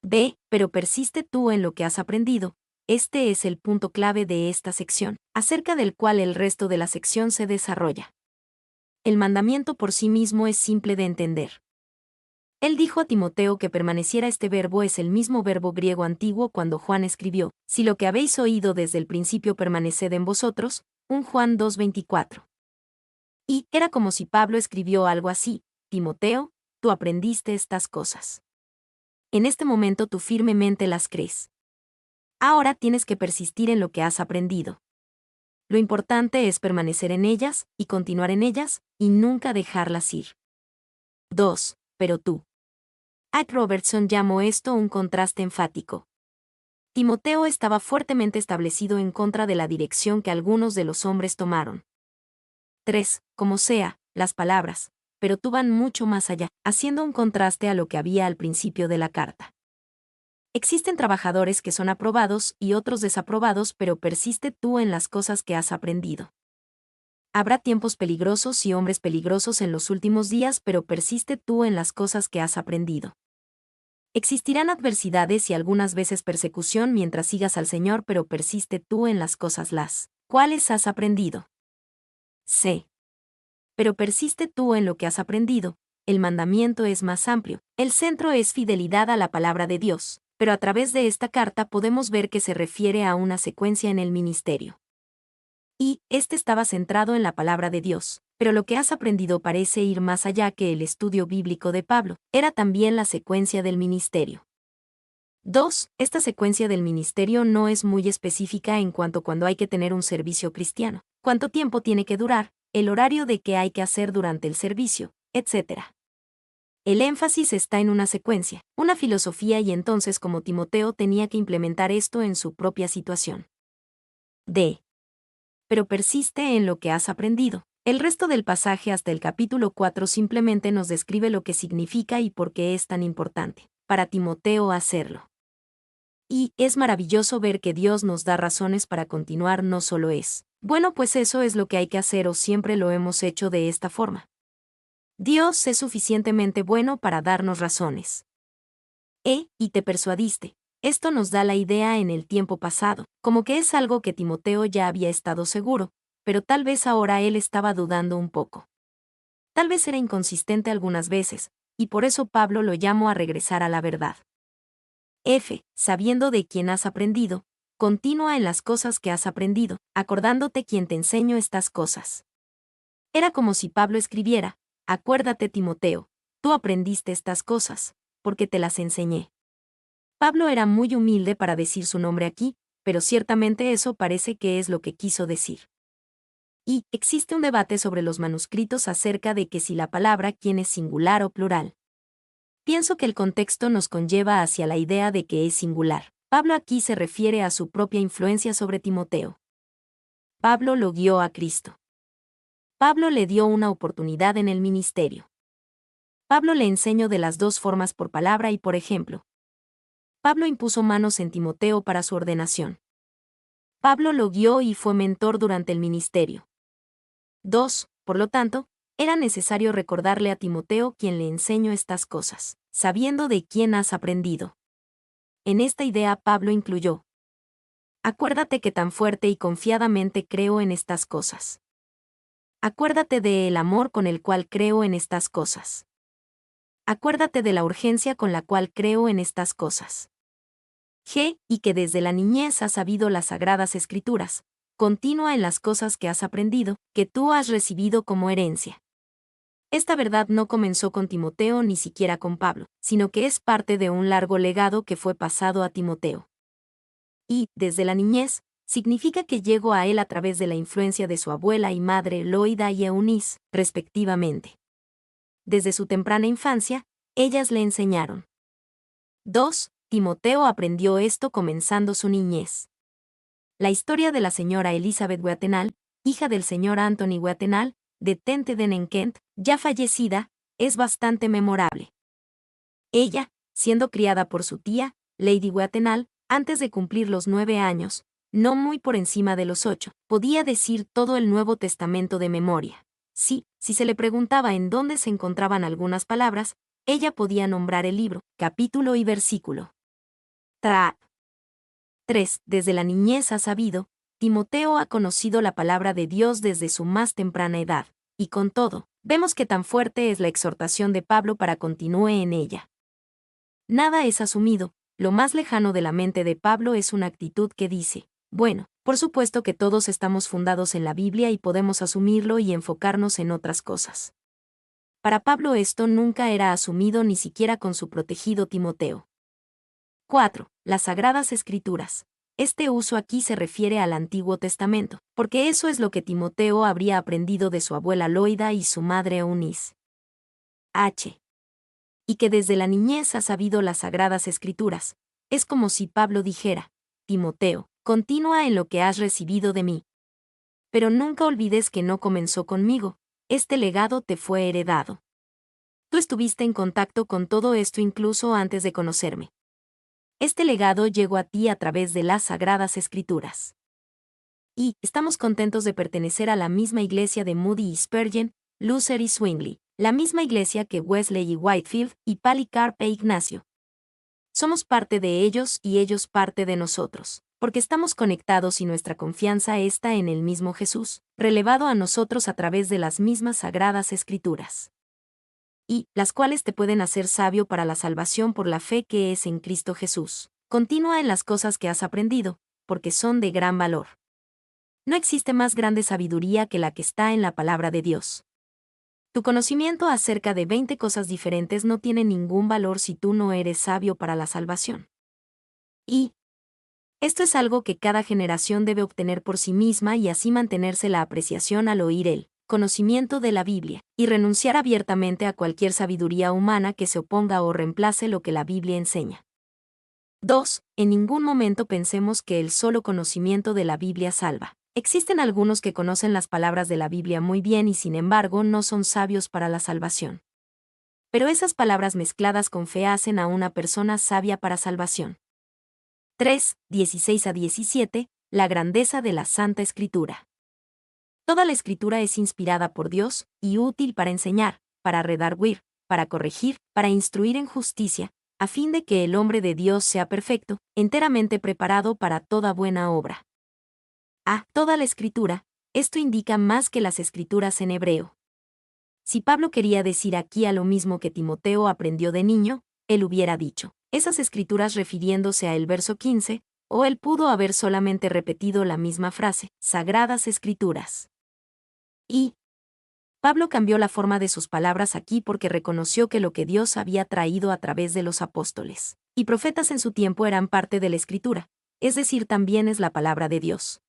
B. Pero persiste tú en lo que has aprendido. Este es el punto clave de esta sección, acerca del cual el resto de la sección se desarrolla. El mandamiento por sí mismo es simple de entender. Él dijo a Timoteo que permaneciera. Este verbo es el mismo verbo griego antiguo cuando Juan escribió, si lo que habéis oído desde el principio permaneced en vosotros, 1 Juan 2:24. Y era como si Pablo escribió algo así, Timoteo, tú aprendiste estas cosas. En este momento tú firmemente las crees. Ahora tienes que persistir en lo que has aprendido. Lo importante es permanecer en ellas, y continuar en ellas, y nunca dejarlas ir. 2. Pero tú. Ike Robertson llamó esto un contraste enfático. Timoteo estaba fuertemente establecido en contra de la dirección que algunos de los hombres tomaron. 3. Como sea, las palabras, pero tú van mucho más allá, haciendo un contraste a lo que había al principio de la carta. Existen trabajadores que son aprobados y otros desaprobados, pero persiste tú en las cosas que has aprendido. Habrá tiempos peligrosos y hombres peligrosos en los últimos días, pero persiste tú en las cosas que has aprendido. Existirán adversidades y algunas veces persecución mientras sigas al Señor, pero persiste tú en las cosas las cuales has aprendido. C. Pero persiste tú en lo que has aprendido. El mandamiento es más amplio. El centro es fidelidad a la palabra de Dios, pero a través de esta carta podemos ver que se refiere a una secuencia en el ministerio. Y este estaba centrado en la palabra de Dios, pero lo que has aprendido parece ir más allá que el estudio bíblico de Pablo, era también la secuencia del ministerio. 2. Esta secuencia del ministerio no es muy específica en cuanto a cuándo hay que tener un servicio cristiano, cuánto tiempo tiene que durar, el horario de qué hay que hacer durante el servicio, etc. El énfasis está en una secuencia, una filosofía y entonces como Timoteo tenía que implementar esto en su propia situación. D. Pero persiste en lo que has aprendido. El resto del pasaje hasta el capítulo 4 simplemente nos describe lo que significa y por qué es tan importante para Timoteo hacerlo. Y es maravilloso ver que Dios nos da razones para continuar, no solo es, bueno, pues eso es lo que hay que hacer o siempre lo hemos hecho de esta forma. Dios es suficientemente bueno para darnos razones. Y te persuadiste. Esto nos da la idea en el tiempo pasado, como que es algo que Timoteo ya había estado seguro, pero tal vez ahora él estaba dudando un poco. Tal vez era inconsistente algunas veces, y por eso Pablo lo llamó a regresar a la verdad. F. Sabiendo de quién has aprendido, continúa en las cosas que has aprendido, acordándote quién te enseñó estas cosas. Era como si Pablo escribiera, acuérdate Timoteo, tú aprendiste estas cosas, porque te las enseñé. Pablo era muy humilde para decir su nombre aquí, pero ciertamente eso parece que es lo que quiso decir. Y existe un debate sobre los manuscritos acerca de que si la palabra quién es singular o plural. Pienso que el contexto nos conlleva hacia la idea de que es singular. Pablo aquí se refiere a su propia influencia sobre Timoteo. Pablo lo guió a Cristo. Pablo le dio una oportunidad en el ministerio. Pablo le enseñó de las dos formas por palabra y por ejemplo. Pablo impuso manos en Timoteo para su ordenación. Pablo lo guió y fue mentor durante el ministerio. 2. Por lo tanto, era necesario recordarle a Timoteo quien le enseñó estas cosas, sabiendo de quién has aprendido. En esta idea Pablo incluyó: acuérdate que tan fuerte y confiadamente creo en estas cosas. Acuérdate del amor con el cual creo en estas cosas. Acuérdate de la urgencia con la cual creo en estas cosas. G. Y que desde la niñez has sabido las sagradas escrituras. Continúa en las cosas que has aprendido, que tú has recibido como herencia. Esta verdad no comenzó con Timoteo ni siquiera con Pablo, sino que es parte de un largo legado que fue pasado a Timoteo. Y, desde la niñez, significa que llegó a él a través de la influencia de su abuela y madre Loida y Eunice, respectivamente. Desde su temprana infancia, ellas le enseñaron. 2. Timoteo aprendió esto comenzando su niñez. La historia de la señora Elizabeth Watenal, hija del señor Anthony Watenal, de Tenteden en Kent, ya fallecida, es bastante memorable. Ella, siendo criada por su tía, Lady Wattenall, antes de cumplir los 9 años, no muy por encima de los 8, podía decir todo el Nuevo Testamento de memoria. Sí, si se le preguntaba en dónde se encontraban algunas palabras, ella podía nombrar el libro, capítulo y versículo. 3. Desde la niñez ha sabido, Timoteo ha conocido la palabra de Dios desde su más temprana edad, y con todo, vemos que tan fuerte es la exhortación de Pablo para continúe en ella. Nada es asumido, lo más lejano de la mente de Pablo es una actitud que dice, bueno, por supuesto que todos estamos fundados en la Biblia y podemos asumirlo y enfocarnos en otras cosas. Para Pablo esto nunca era asumido ni siquiera con su protegido Timoteo. 4. Las Sagradas Escrituras. Este uso aquí se refiere al Antiguo Testamento, porque eso es lo que Timoteo habría aprendido de su abuela Loida y su madre Eunice. Y que desde la niñez ha sabido las Sagradas Escrituras. Es como si Pablo dijera, Timoteo, continúa en lo que has recibido de mí. Pero nunca olvides que no comenzó conmigo, este legado te fue heredado. Tú estuviste en contacto con todo esto incluso antes de conocerme. Este legado llegó a ti a través de las Sagradas Escrituras. Y estamos contentos de pertenecer a la misma iglesia de Moody y Spurgeon, Luther y Zwingli, la misma iglesia que Wesley y Whitefield y Polycarp e Ignacio. Somos parte de ellos y ellos parte de nosotros, porque estamos conectados y nuestra confianza está en el mismo Jesús, relevado a nosotros a través de las mismas Sagradas Escrituras. Y las cuales te pueden hacer sabio para la salvación por la fe que es en Cristo Jesús. Continúa en las cosas que has aprendido, porque son de gran valor. No existe más grande sabiduría que la que está en la palabra de Dios. Tu conocimiento acerca de 20 cosas diferentes no tiene ningún valor si tú no eres sabio para la salvación. Y esto es algo que cada generación debe obtener por sí misma y así mantenerse la apreciación al oír el conocimiento de la Biblia, y renunciar abiertamente a cualquier sabiduría humana que se oponga o reemplace lo que la Biblia enseña. 2. En ningún momento pensemos que el solo conocimiento de la Biblia salva. Existen algunos que conocen las palabras de la Biblia muy bien y sin embargo no son sabios para la salvación. Pero esas palabras mezcladas con fe hacen a una persona sabia para salvación. 3. 16 a 17. La grandeza de la Santa Escritura. Toda la Escritura es inspirada por Dios y útil para enseñar, para redarguir, para corregir, para instruir en justicia, a fin de que el hombre de Dios sea perfecto, enteramente preparado para toda buena obra. Toda la Escritura, esto indica más que las Escrituras en hebreo. Si Pablo quería decir aquí a lo mismo que Timoteo aprendió de niño, él hubiera dicho, esas Escrituras refiriéndose a el verso 15, o él pudo haber solamente repetido la misma frase, Sagradas Escrituras. Y Pablo cambió la forma de sus palabras aquí porque reconoció que lo que Dios había traído a través de los apóstoles y profetas en su tiempo eran parte de la Escritura, es decir, también es la palabra de Dios.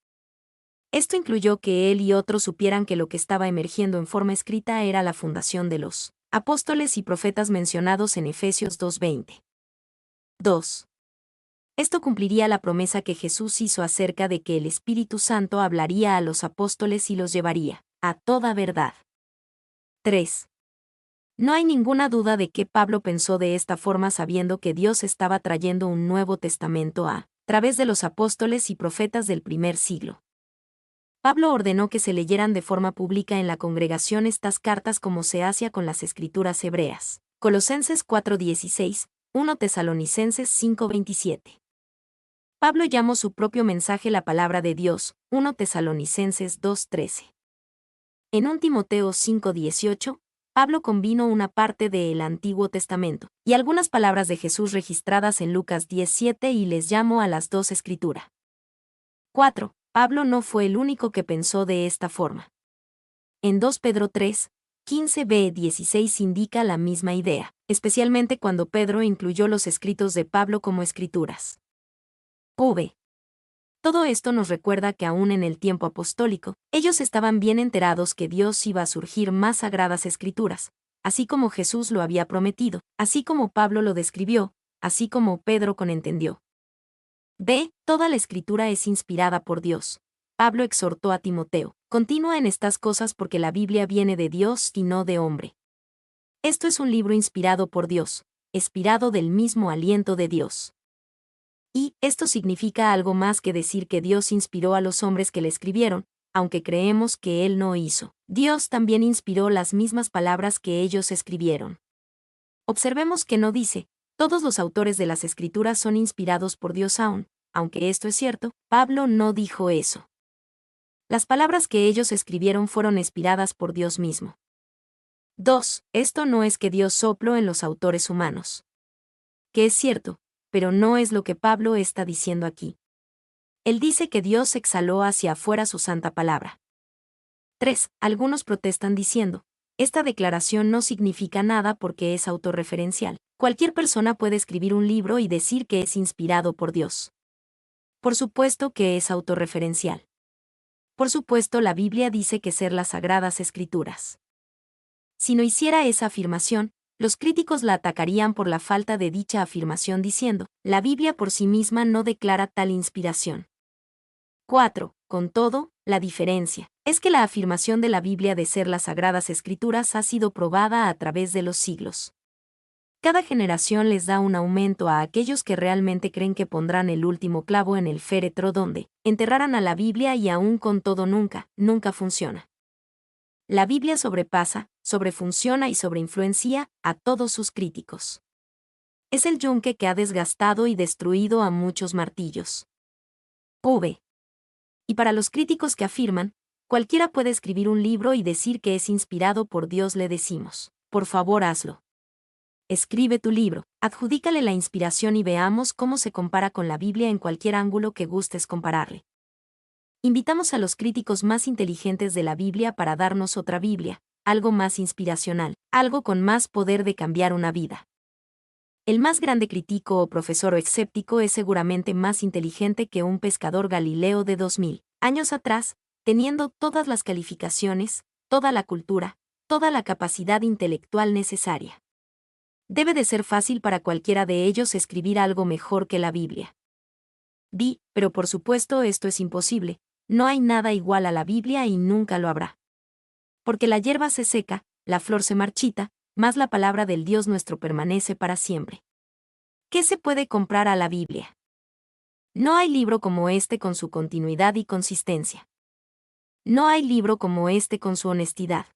Esto incluyó que él y otros supieran que lo que estaba emergiendo en forma escrita era la fundación de los apóstoles y profetas mencionados en Efesios 2:20. 2. Esto cumpliría la promesa que Jesús hizo acerca de que el Espíritu Santo hablaría a los apóstoles y los llevaría a toda verdad. 3. No hay ninguna duda de que Pablo pensó de esta forma sabiendo que Dios estaba trayendo un Nuevo Testamento a través de los apóstoles y profetas del primer siglo. Pablo ordenó que se leyeran de forma pública en la congregación estas cartas como se hacía con las escrituras hebreas. Colosenses 4:16, 1 Tesalonicenses 5:27. Pablo llamó su propio mensaje la palabra de Dios, 1 Tesalonicenses 2:13. En 1 Timoteo 5:18, Pablo combinó una parte del Antiguo Testamento y algunas palabras de Jesús registradas en Lucas 10:7 y les llamó a las dos escrituras. 4. Pablo no fue el único que pensó de esta forma. En 2 Pedro 3, 15b-16 indica la misma idea, especialmente cuando Pedro incluyó los escritos de Pablo como escrituras. Todo esto nos recuerda que aún en el tiempo apostólico, ellos estaban bien enterados que Dios iba a surgir más sagradas escrituras, así como Jesús lo había prometido, así como Pablo lo describió, así como Pedro entendió. Toda la escritura es inspirada por Dios. Pablo exhortó a Timoteo, continúa en estas cosas porque la Biblia viene de Dios y no de hombre. Esto es un libro inspirado por Dios, inspirado del mismo aliento de Dios. Y esto significa algo más que decir que Dios inspiró a los hombres que le escribieron, aunque creemos que Él no hizo. Dios también inspiró las mismas palabras que ellos escribieron. Observemos que no dice, todos los autores de las Escrituras son inspirados por Dios aún, aunque esto es cierto, Pablo no dijo eso. Las palabras que ellos escribieron fueron inspiradas por Dios mismo. 2. Esto no es que Dios sopló en los autores humanos. Que es cierto, pero no es lo que Pablo está diciendo aquí. Él dice que Dios exhaló hacia afuera su santa palabra. 3. Algunos protestan diciendo, esta declaración no significa nada porque es autorreferencial. Cualquier persona puede escribir un libro y decir que es inspirado por Dios. Por supuesto que es autorreferencial. Por supuesto, la Biblia dice que ser las Sagradas Escrituras. Si no hiciera esa afirmación, los críticos la atacarían por la falta de dicha afirmación diciendo, la Biblia por sí misma no declara tal inspiración. 4. Con todo, la diferencia es que la afirmación de la Biblia de ser las Sagradas Escrituras ha sido probada a través de los siglos. Cada generación les da un aumento a aquellos que realmente creen que pondrán el último clavo en el féretro donde enterrarán a la Biblia y aún con todo nunca funciona. La Biblia sobrepasa, sobrefunciona y sobreinfluencia a todos sus críticos. Es el yunque que ha desgastado y destruido a muchos martillos. V. Y para los críticos que afirman, cualquiera puede escribir un libro y decir que es inspirado por Dios, le decimos, por favor hazlo. Escribe tu libro, adjudícale la inspiración y veamos cómo se compara con la Biblia en cualquier ángulo que gustes compararle. Invitamos a los críticos más inteligentes de la Biblia para darnos otra Biblia, algo más inspiracional, algo con más poder de cambiar una vida. El más grande crítico o profesor o escéptico es seguramente más inteligente que un pescador galileo de 2000 años atrás, teniendo todas las calificaciones, toda la cultura, toda la capacidad intelectual necesaria. Debe de ser fácil para cualquiera de ellos escribir algo mejor que la Biblia. Pero por supuesto esto es imposible, no hay nada igual a la Biblia y nunca lo habrá. Porque la hierba se seca, la flor se marchita, mas la palabra del Dios nuestro permanece para siempre. ¿Qué se puede comprar a la Biblia? No hay libro como este con su continuidad y consistencia. No hay libro como este con su honestidad.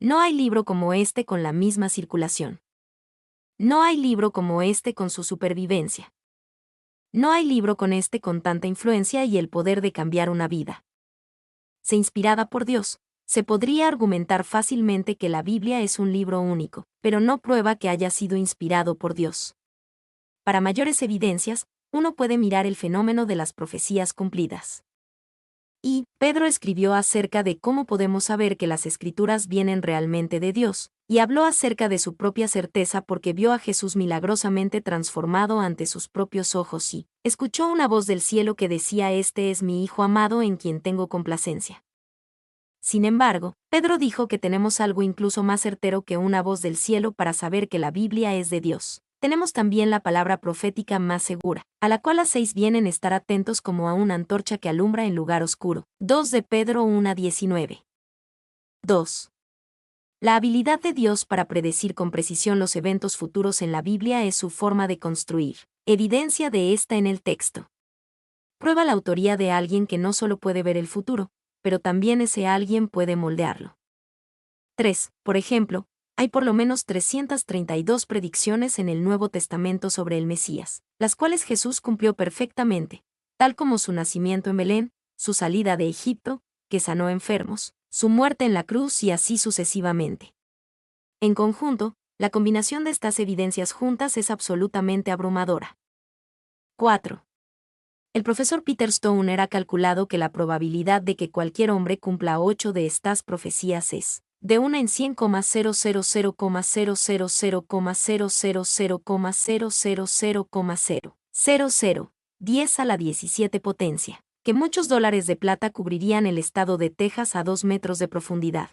No hay libro como este con la misma circulación. No hay libro como este con su supervivencia. No hay libro con este con tanta influencia y el poder de cambiar una vida. Se inspirada por Dios, se podría argumentar fácilmente que la Biblia es un libro único, pero no prueba que haya sido inspirado por Dios. Para mayores evidencias, uno puede mirar el fenómeno de las profecías cumplidas. Y Pedro escribió acerca de cómo podemos saber que las Escrituras vienen realmente de Dios, y habló acerca de su propia certeza porque vio a Jesús milagrosamente transformado ante sus propios ojos y escuchó una voz del cielo que decía: Este es mi Hijo amado en quien tengo complacencia. Sin embargo, Pedro dijo que tenemos algo incluso más certero que una voz del cielo para saber que la Biblia es de Dios. Tenemos también la palabra profética más segura, a la cual hacéis bien en estar atentos como a una antorcha que alumbra en lugar oscuro. 2 de Pedro 1:19. 2. La habilidad de Dios para predecir con precisión los eventos futuros en la Biblia es su forma de construir. Evidencia de esta en el texto. Prueba la autoría de alguien que no solo puede ver el futuro, pero también ese alguien puede moldearlo. 3. Por ejemplo, hay por lo menos 332 predicciones en el Nuevo Testamento sobre el Mesías, las cuales Jesús cumplió perfectamente, tal como su nacimiento en Belén, su salida de Egipto, que sanó enfermos, su muerte en la cruz y así sucesivamente. En conjunto, la combinación de estas evidencias juntas es absolutamente abrumadora. 4. El profesor Peter Stoner ha calculado que la probabilidad de que cualquier hombre cumpla 8 de estas profecías es de 1 en 100,000,000,000,000,000,000,000, 10 a la 17 potencia, que muchos dólares de plata cubrirían el estado de Texas a 2 metros de profundidad.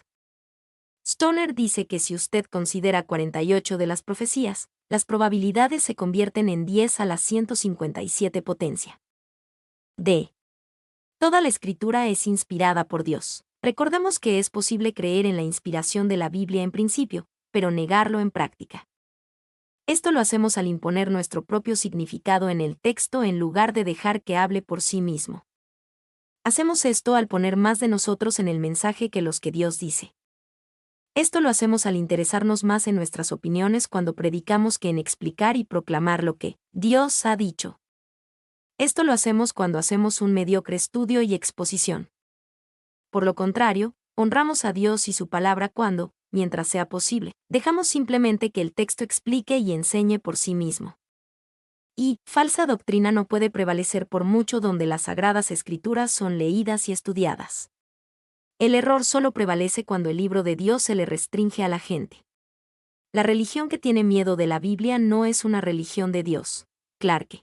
Stoner dice que si usted considera 48 de las profecías, las probabilidades se convierten en 10 a la 157 potencia. D. Toda la escritura es inspirada por Dios. Recordemos que es posible creer en la inspiración de la Biblia en principio, pero negarlo en práctica. Esto lo hacemos al imponer nuestro propio significado en el texto en lugar de dejar que hable por sí mismo. Hacemos esto al poner más de nosotros en el mensaje que los que Dios dice. Esto lo hacemos al interesarnos más en nuestras opiniones cuando predicamos que en explicar y proclamar lo que Dios ha dicho. Esto lo hacemos cuando hacemos un mediocre estudio y exposición. Por lo contrario, honramos a Dios y su palabra cuando, mientras sea posible, dejamos simplemente que el texto explique y enseñe por sí mismo. Y, falsa doctrina no puede prevalecer por mucho donde las sagradas escrituras son leídas y estudiadas. El error solo prevalece cuando el libro de Dios se le restringe a la gente. La religión que tiene miedo de la Biblia no es una religión de Dios. Clarke.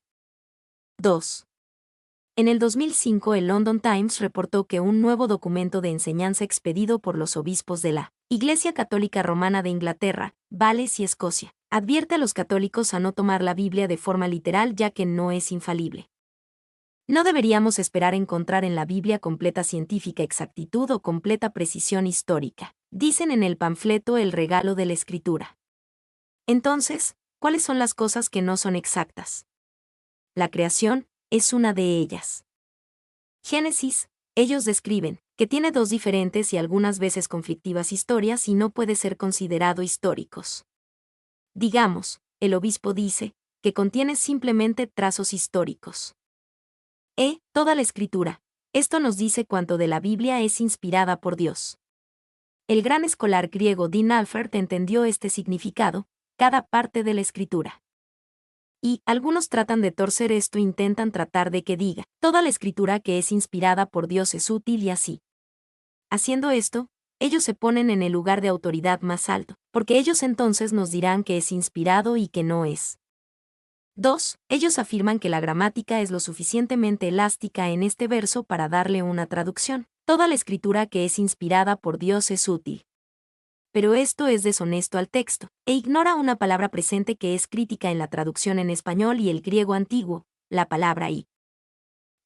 2. En el 2005 el London Times reportó que un nuevo documento de enseñanza expedido por los obispos de la Iglesia Católica Romana de Inglaterra, Gales y Escocia, advierte a los católicos a no tomar la Biblia de forma literal ya que no es infalible. No deberíamos esperar encontrar en la Biblia completa científica exactitud o completa precisión histórica, dicen en el panfleto El regalo de la Escritura. Entonces, ¿cuáles son las cosas que no son exactas? La creación es una de ellas. Génesis, ellos describen, que tiene dos diferentes y algunas veces conflictivas historias y no puede ser considerado históricos. Digamos, el obispo dice, que contiene simplemente trazos históricos. Toda la escritura. Esto nos dice cuánto de la Biblia es inspirada por Dios. El gran escolar griego Dean Alford entendió este significado, cada parte de la escritura. Y algunos tratan de torcer esto e intentan tratar de que diga, toda la escritura que es inspirada por Dios es útil y así. Haciendo esto, ellos se ponen en el lugar de autoridad más alto, porque ellos entonces nos dirán que es inspirado y que no es. 2. Ellos afirman que la gramática es lo suficientemente elástica en este verso para darle una traducción. Toda la escritura que es inspirada por Dios es útil. Pero esto es deshonesto al texto, e ignora una palabra presente que es crítica en la traducción en español y el griego antiguo, la palabra y.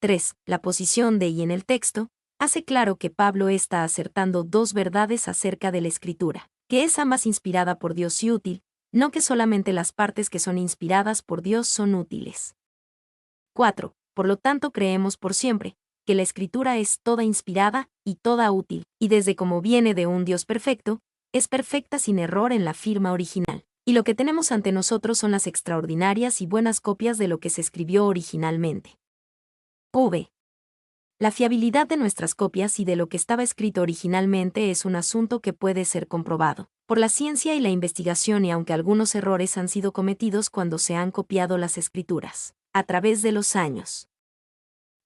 3. La posición de y en el texto hace claro que Pablo está acertando dos verdades acerca de la escritura, que es ambas inspirada por Dios y útil, no que solamente las partes que son inspiradas por Dios son útiles. 4. Por lo tanto creemos por siempre, que la escritura es toda inspirada y toda útil, y desde como viene de un Dios perfecto, es perfecta sin error en la firma original. Y lo que tenemos ante nosotros son las extraordinarias y buenas copias de lo que se escribió originalmente. La fiabilidad de nuestras copias y de lo que estaba escrito originalmente es un asunto que puede ser comprobado por la ciencia y la investigación, y aunque algunos errores han sido cometidos cuando se han copiado las escrituras a través de los años.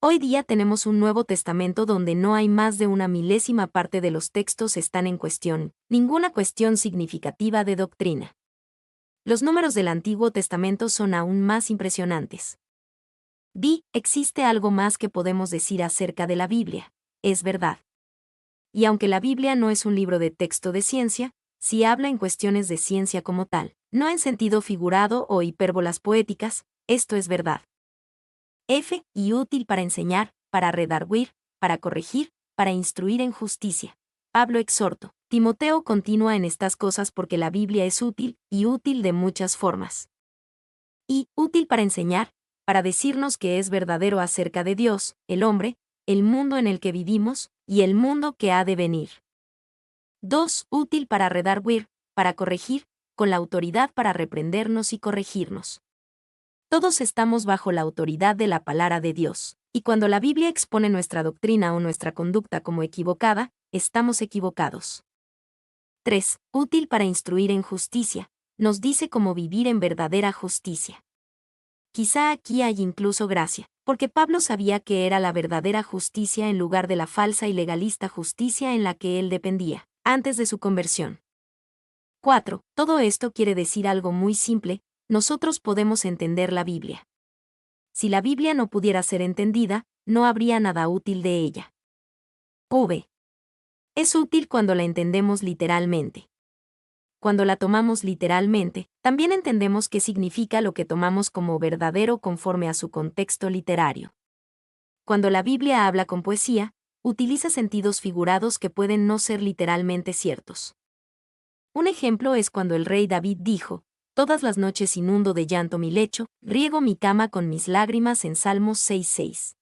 Hoy día tenemos un Nuevo Testamento donde no hay más de una milésima parte de los textos están en cuestión, ninguna cuestión significativa de doctrina. Los números del Antiguo Testamento son aún más impresionantes. Existe algo más que podemos decir acerca de la Biblia, es verdad. Y aunque la Biblia no es un libro de texto de ciencia, sí habla en cuestiones de ciencia como tal, no en sentido figurado o hipérbolas poéticas, esto es verdad. Y útil para enseñar, para redarguir, para corregir, para instruir en justicia. Pablo exhorto. Timoteo continúa en estas cosas porque la Biblia es útil, y útil de muchas formas. Y útil para enseñar, para decirnos que es verdadero acerca de Dios, el hombre, el mundo en el que vivimos, y el mundo que ha de venir. 2. Útil para redarguir, para corregir, con la autoridad para reprendernos y corregirnos. Todos estamos bajo la autoridad de la palabra de Dios, y cuando la Biblia expone nuestra doctrina o nuestra conducta como equivocada, estamos equivocados. 3. Útil para instruir en justicia, nos dice cómo vivir en verdadera justicia. Quizá aquí hay incluso gracia, porque Pablo sabía que era la verdadera justicia en lugar de la falsa y legalista justicia en la que él dependía, antes de su conversión. 4. Todo esto quiere decir algo muy simple: nosotros podemos entender la Biblia. Si la Biblia no pudiera ser entendida, no habría nada útil de ella. Es útil cuando la entendemos literalmente. Cuando la tomamos literalmente, también entendemos qué significa lo que tomamos como verdadero conforme a su contexto literario. Cuando la Biblia habla con poesía, utiliza sentidos figurados que pueden no ser literalmente ciertos. Un ejemplo es cuando el rey David dijo: todas las noches inundo de llanto mi lecho, riego mi cama con mis lágrimas en Salmos 6:6.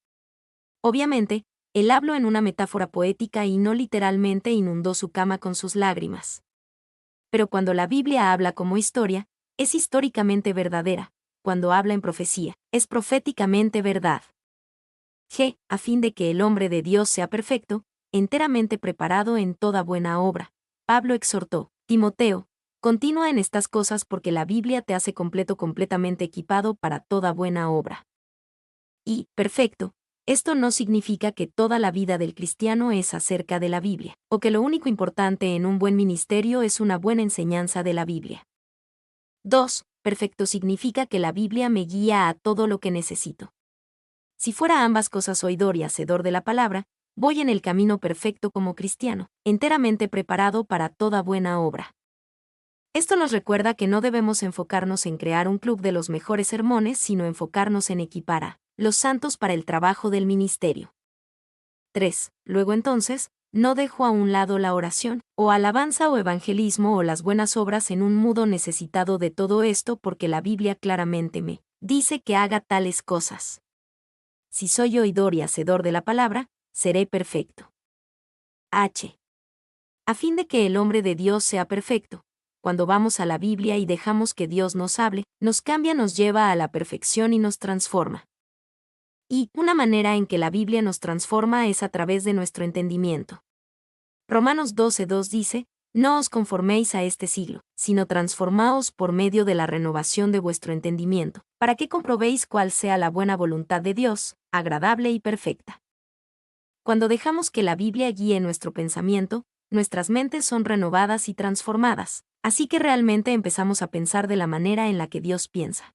Obviamente, él habló en una metáfora poética y no literalmente inundó su cama con sus lágrimas. Pero cuando la Biblia habla como historia, es históricamente verdadera. Cuando habla en profecía, es proféticamente verdad. A fin de que el hombre de Dios sea perfecto, enteramente preparado en toda buena obra. Pablo exhortó: Timoteo, continúa en estas cosas porque la Biblia te hace completamente equipado para toda buena obra. Y, perfecto, esto no significa que toda la vida del cristiano es acerca de la Biblia, o que lo único importante en un buen ministerio es una buena enseñanza de la Biblia. 2. Perfecto significa que la Biblia me guía a todo lo que necesito. Si fuera ambas cosas oidor y hacedor de la palabra, voy en el camino perfecto como cristiano, enteramente preparado para toda buena obra. Esto nos recuerda que no debemos enfocarnos en crear un club de los mejores sermones, sino enfocarnos en equipar a los santos para el trabajo del ministerio. 3. Luego entonces, no dejo a un lado la oración, o alabanza o evangelismo o las buenas obras en un mundo necesitado de todo esto porque la Biblia claramente me dice que haga tales cosas. Si soy oidor y hacedor de la palabra, seré perfecto. A fin de que el hombre de Dios sea perfecto, cuando vamos a la Biblia y dejamos que Dios nos hable, nos cambia, nos lleva a la perfección y nos transforma. Y una manera en que la Biblia nos transforma es a través de nuestro entendimiento. Romanos 12:2 dice: no os conforméis a este siglo, sino transformaos por medio de la renovación de vuestro entendimiento, para que comprobéis cuál sea la buena voluntad de Dios, agradable y perfecta. Cuando dejamos que la Biblia guíe nuestro pensamiento, nuestras mentes son renovadas y transformadas, así que realmente empezamos a pensar de la manera en la que Dios piensa.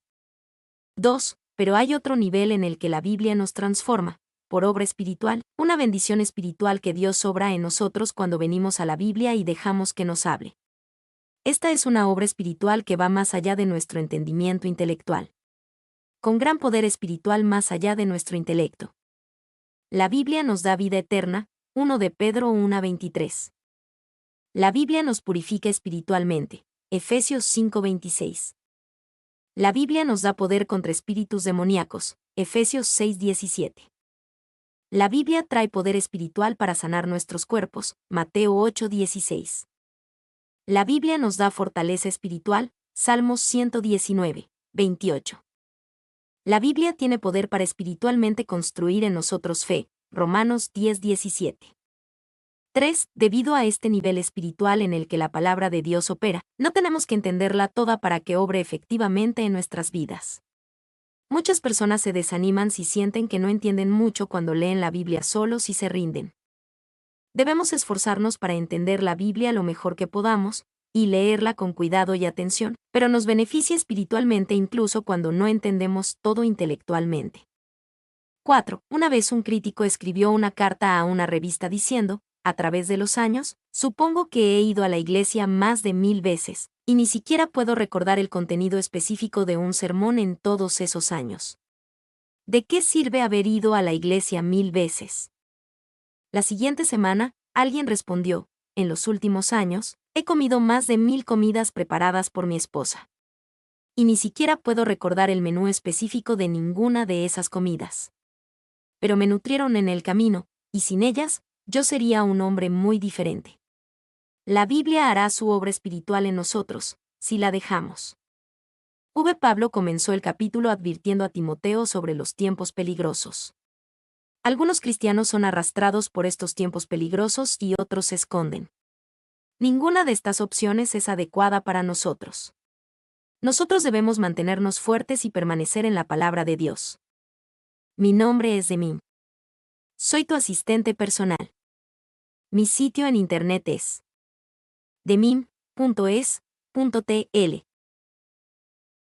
2. Pero hay otro nivel en el que la Biblia nos transforma, por obra espiritual, una bendición espiritual que Dios obra en nosotros cuando venimos a la Biblia y dejamos que nos hable. Esta es una obra espiritual que va más allá de nuestro entendimiento intelectual. Con gran poder espiritual más allá de nuestro intelecto. La Biblia nos da vida eterna, 1 de Pedro 1:23. La Biblia nos purifica espiritualmente, Efesios 5:26. La Biblia nos da poder contra espíritus demoníacos, Efesios 6:17. La Biblia trae poder espiritual para sanar nuestros cuerpos, Mateo 8:16. La Biblia nos da fortaleza espiritual, Salmos 119:28. La Biblia tiene poder para espiritualmente construir en nosotros fe, Romanos 10:17. 3. Debido a este nivel espiritual en el que la palabra de Dios opera, no tenemos que entenderla toda para que obre efectivamente en nuestras vidas. Muchas personas se desaniman si sienten que no entienden mucho cuando leen la Biblia solos y se rinden. Debemos esforzarnos para entender la Biblia lo mejor que podamos, y leerla con cuidado y atención, pero nos beneficia espiritualmente incluso cuando no entendemos todo intelectualmente. 4. Una vez un crítico escribió una carta a una revista diciendo: a través de los años, supongo que he ido a la iglesia más de 1000 veces, y ni siquiera puedo recordar el contenido específico de un sermón en todos esos años. ¿De qué sirve haber ido a la iglesia 1000 veces? La siguiente semana, alguien respondió: en los últimos años, he comido más de 1000 comidas preparadas por mi esposa. Y ni siquiera puedo recordar el menú específico de ninguna de esas comidas. Pero me nutrieron en el camino, y sin ellas, yo sería un hombre muy diferente. La Biblia hará su obra espiritual en nosotros, si la dejamos. Pablo comenzó el capítulo advirtiendo a Timoteo sobre los tiempos peligrosos. Algunos cristianos son arrastrados por estos tiempos peligrosos y otros se esconden. Ninguna de estas opciones es adecuada para nosotros. Nosotros debemos mantenernos fuertes y permanecer en la palabra de Dios. Mi nombre es Demim. Soy tu asistente personal. Mi sitio en internet es demim.es.tl.